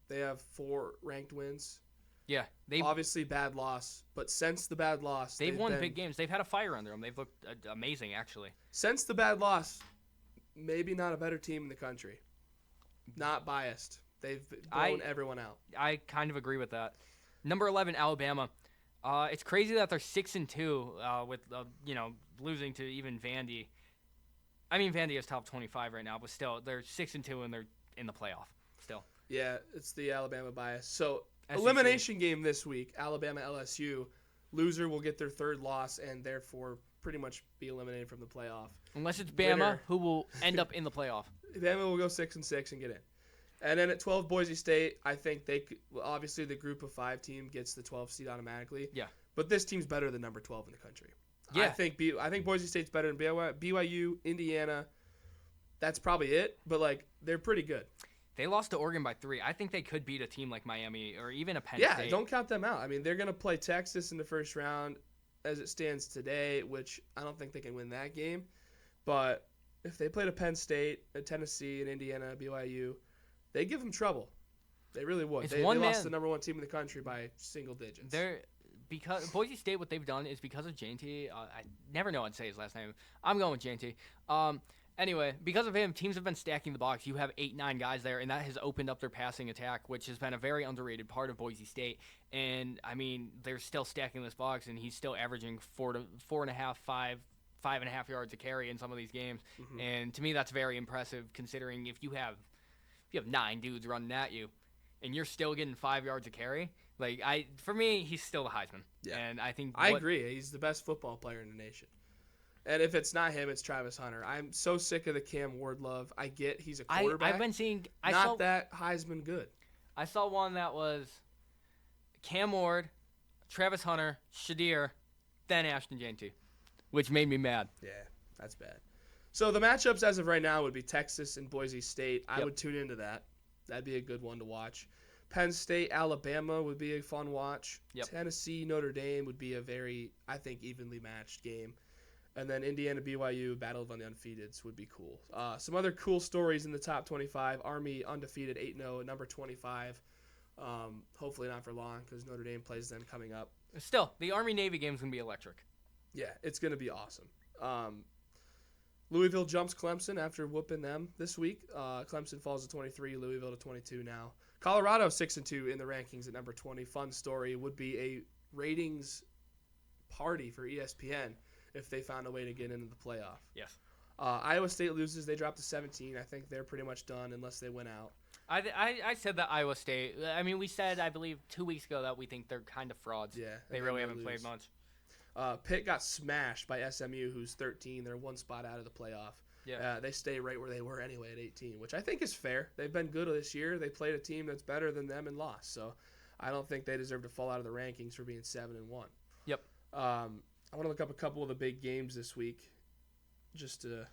They have 4 ranked wins. Yeah, obviously bad loss, but since the bad loss, they've won big games. They've had a fire under them. They've looked amazing, actually. Since the bad loss, maybe not a better team in the country. Not biased. They've blown everyone out. I kind of agree with that. Number 11, Alabama. It's crazy that they're 6-2 with losing to even Vandy. I mean, Vandy is top 25 right now, but still, they're 6-2 and they're in the playoff still. Yeah, it's the Alabama bias. So SEC. Elimination game this week, Alabama LSU. Loser will get their 3rd loss and therefore pretty much be eliminated from the playoff. Unless it's Bama, who will end up in the playoff. Bama will go 6-6 and get in. And then at 12, Boise State, I think they could, obviously the group of 5 team gets the 12 seed automatically. Yeah. But this team's better than number 12 in the country. Yeah. I think Boise State's better than BYU, Indiana. That's probably it, but they're pretty good. They lost to Oregon by 3. I think they could beat a team like Miami or even a Penn State. Yeah, don't count them out. I mean, they're going to play Texas in the first round as it stands today, which I don't think they can win that game. But if they played a Penn State, a Tennessee, an Indiana, BYU, they give them trouble. They really would. They lost the number 1 team in the country by single digits. Because Boise State, what they've done is because of J&T. I never know how to say his last name. I'm going with J&T. Anyway, because of him, teams have been stacking the box. You have 8-9 guys there, and that has opened up their passing attack, which has been a very underrated part of Boise State. And, I mean, they're still stacking this box, and he's still averaging 4.5, 5.5 yards a carry in some of these games. Mm-hmm. And to me, that's very impressive, considering if you have 9 dudes running at you, and you're still getting 5 yards a carry. For me, he's still the Heisman. Yeah. And I think I agree. He's the best football player in the nation. And if it's not him, it's Travis Hunter. I'm so sick of the Cam Ward love. I get he's a quarterback. I've been seeing that Heisman good. I saw one that was Cam Ward, Travis Hunter, Shadir, then Ashton J&T, which made me mad. Yeah, that's bad. So the matchups as of right now would be Texas and Boise State. I would tune into that. That'd be a good one to watch. Penn State, Alabama would be a fun watch. Yep. Tennessee, Notre Dame would be a very, I think, evenly matched game. And then Indiana, BYU, Battle of the Undefeateds would be cool. Some other cool stories in the top 25. Army undefeated 8-0 at number 25. Hopefully not for long because Notre Dame plays them coming up. Still, the Army-Navy game's going to be electric. Yeah, it's going to be awesome. Louisville jumps Clemson after whooping them this week. Clemson falls to 23, Louisville to 22 now. Colorado 6-2 in the rankings at number 20. Fun story would be a ratings party for ESPN if they found a way to get into the playoff. Yes. Iowa State loses. They drop to 17. I think they're pretty much done unless they win out. I said that Iowa State. I mean, we said, I believe, 2 weeks ago that we think they're kind of frauds. Yeah. They really haven't played much. Pitt got smashed by SMU, who's 13. They're one spot out of the playoff. Yeah. They stay right where they were anyway at 18, which I think is fair. They've been good this year. They played a team that's better than them and lost. So I don't think they deserve to fall out of the rankings for being 7-1. Yep. I want to look up a couple of the big games this week just to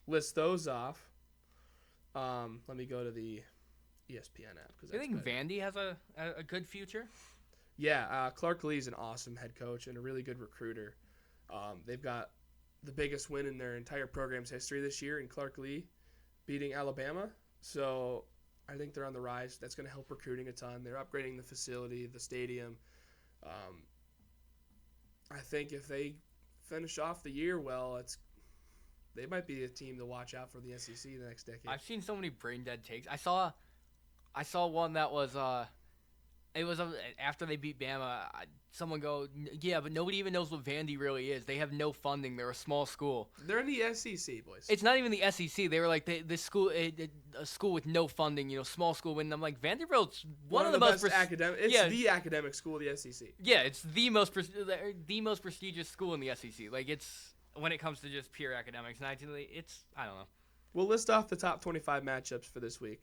list those off. Let me go to the ESPN app. Do you think Vandy has a good future? Yeah, Clark Lee's an awesome head coach and a really good recruiter. They've got the biggest win in their entire program's history this year in Clark Lee beating Alabama. So I think they're on the rise. That's going to help recruiting a ton. They're upgrading the facility, the stadium. I think if they finish off the year well, they might be a team to watch out for the SEC the next decade. I've seen so many brain dead takes. I saw one that was it was after they beat Bama. Someone go, yeah, but nobody even knows what Vandy really is. They have no funding. They're a small school. They're in the SEC, boys. It's not even the SEC. They were like this school, a school with no funding. Small school. When I'm like Vanderbilt's one of the most academic. It's the academic school of the SEC. Yeah, it's the most prestigious school in the SEC. Like it's when it comes to just pure academics. And I don't know. We'll list off the top 25 matchups for this week.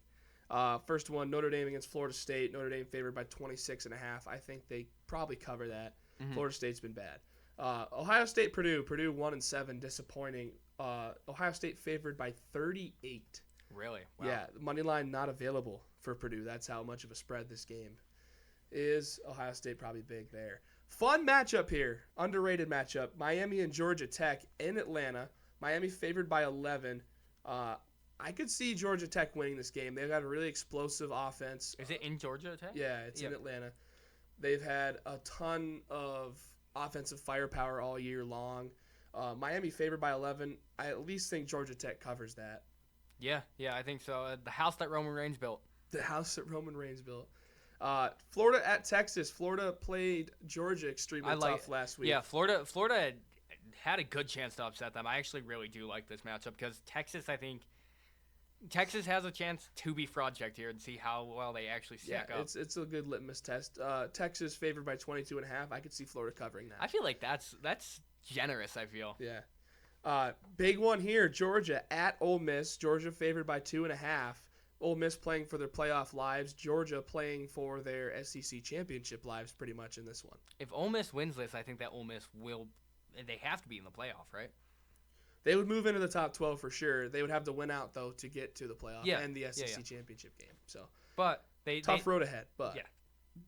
First one, Notre Dame against Florida State. Notre Dame favored by 26.5. I think they probably cover that. Mm-hmm. Florida State's been bad. Ohio State, Purdue. Purdue 1-7, disappointing. Ohio State favored by 38. Really? Wow. Yeah, money line not available for Purdue. That's how much of a spread this game is. Ohio State probably big there. Fun matchup here. Underrated matchup. Miami and Georgia Tech in Atlanta. Miami favored by 11. I could see Georgia Tech winning this game. They've got a really explosive offense. Is it in Georgia Tech? Yeah, it's in Atlanta. They've had a ton of offensive firepower all year long. Miami favored by 11. I at least think Georgia Tech covers that. Yeah, I think so. The house that Roman Reigns built. The house that Roman Reigns built. Florida at Texas. Florida played Georgia extremely tough last week. Yeah, Florida had a good chance to upset them. I actually really do like this matchup because Texas has a chance to be fraud checked here and see how well they actually stack up. It's a good litmus test. Texas favored by 22.5. I could see Florida covering that. I feel like that's generous, I feel. Yeah. Big one here, Georgia at Ole Miss. Georgia favored by 2.5. Ole Miss playing for their playoff lives. Georgia playing for their SEC championship lives pretty much in this one. If Ole Miss wins this, I think that Ole Miss they have to be in the playoff, right? They would move into the top 12 for sure. They would have to win out, though, to get to the playoff and the SEC championship game. So, but tough road ahead, but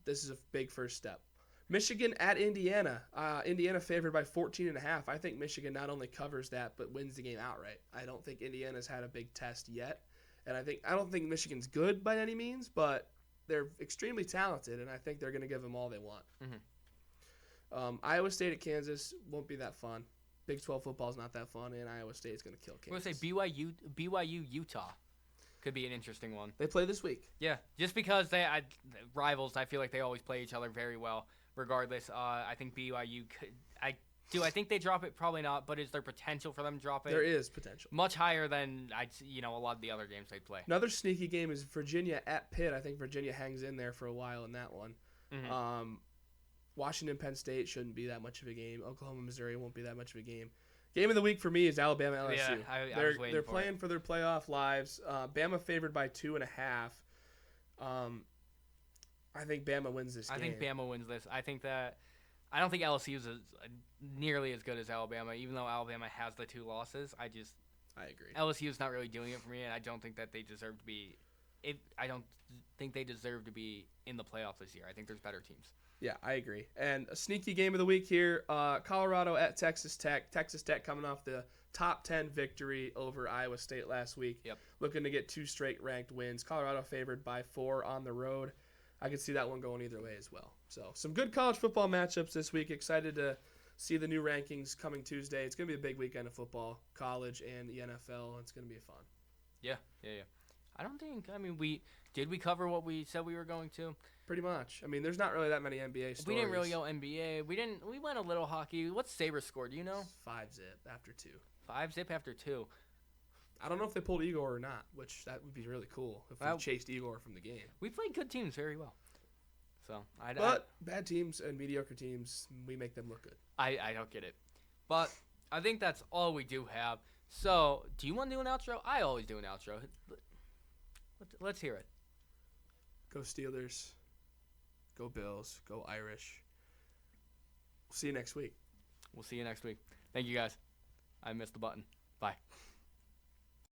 this is a big first step. Michigan at Indiana. Indiana favored by 14.5. I think Michigan not only covers that, but wins the game outright. I don't think Indiana's had a big test yet. And I don't think Michigan's good by any means, but they're extremely talented, and I think they're going to give them all they want. Mm-hmm. Iowa State at Kansas won't be that fun. Big 12 football is not that fun, and Iowa State's going to kill Kansas. I'm going to say BYU Utah could be an interesting one. They play this week. Yeah, just because rivals, I feel like they always play each other very well. Regardless, I think BYU could. I think they drop it? Probably not. But is there potential for them to drop it? There is potential. Much higher than a lot of the other games they play. Another sneaky game is Virginia at Pitt. I think Virginia hangs in there for a while in that one. Mm-hmm. Washington, Penn State shouldn't be that much of a game. Oklahoma, Missouri won't be that much of a game. Game of the week for me is Alabama, LSU. Yeah, I was waiting they're playing for their playoff lives. Bama favored by 2.5. I think Bama wins this game. I think Bama wins this. I don't think LSU is nearly as good as Alabama, even though Alabama has the 2 losses. I agree. LSU is not really doing it for me, and I don't think that they deserve to be I don't think they deserve to be in the playoffs this year. I think there's better teams. Yeah, I agree. And a sneaky game of the week here, Colorado at Texas Tech. Texas Tech coming off the top 10 victory over Iowa State last week. Yep. Looking to get 2 straight ranked wins. Colorado favored by 4 on the road. I could see that one going either way as well. So some good college football matchups this week. Excited to see the new rankings coming Tuesday. It's going to be a big weekend of football, college and the NFL. It's going to be fun. Yeah. We cover what we said we were going to? Pretty much. I mean, there's not really that many NBA stories. We didn't really go NBA. We went a little hockey. What's Sabres score? Do you know? 5-zip after 2. 5-zip after 2. I don't know if they pulled Igor or not, which that would be really cool if we chased Igor from the game. We played good teams very well. So But bad teams and mediocre teams, we make them look good. I don't get it. But I think that's all we do have. So, do you want to do an outro? I always do an outro. Let's hear it. Go Steelers. Go Bills. Go Irish. We'll see you next week. We'll see you next week. Thank you, guys. I missed the button. Bye.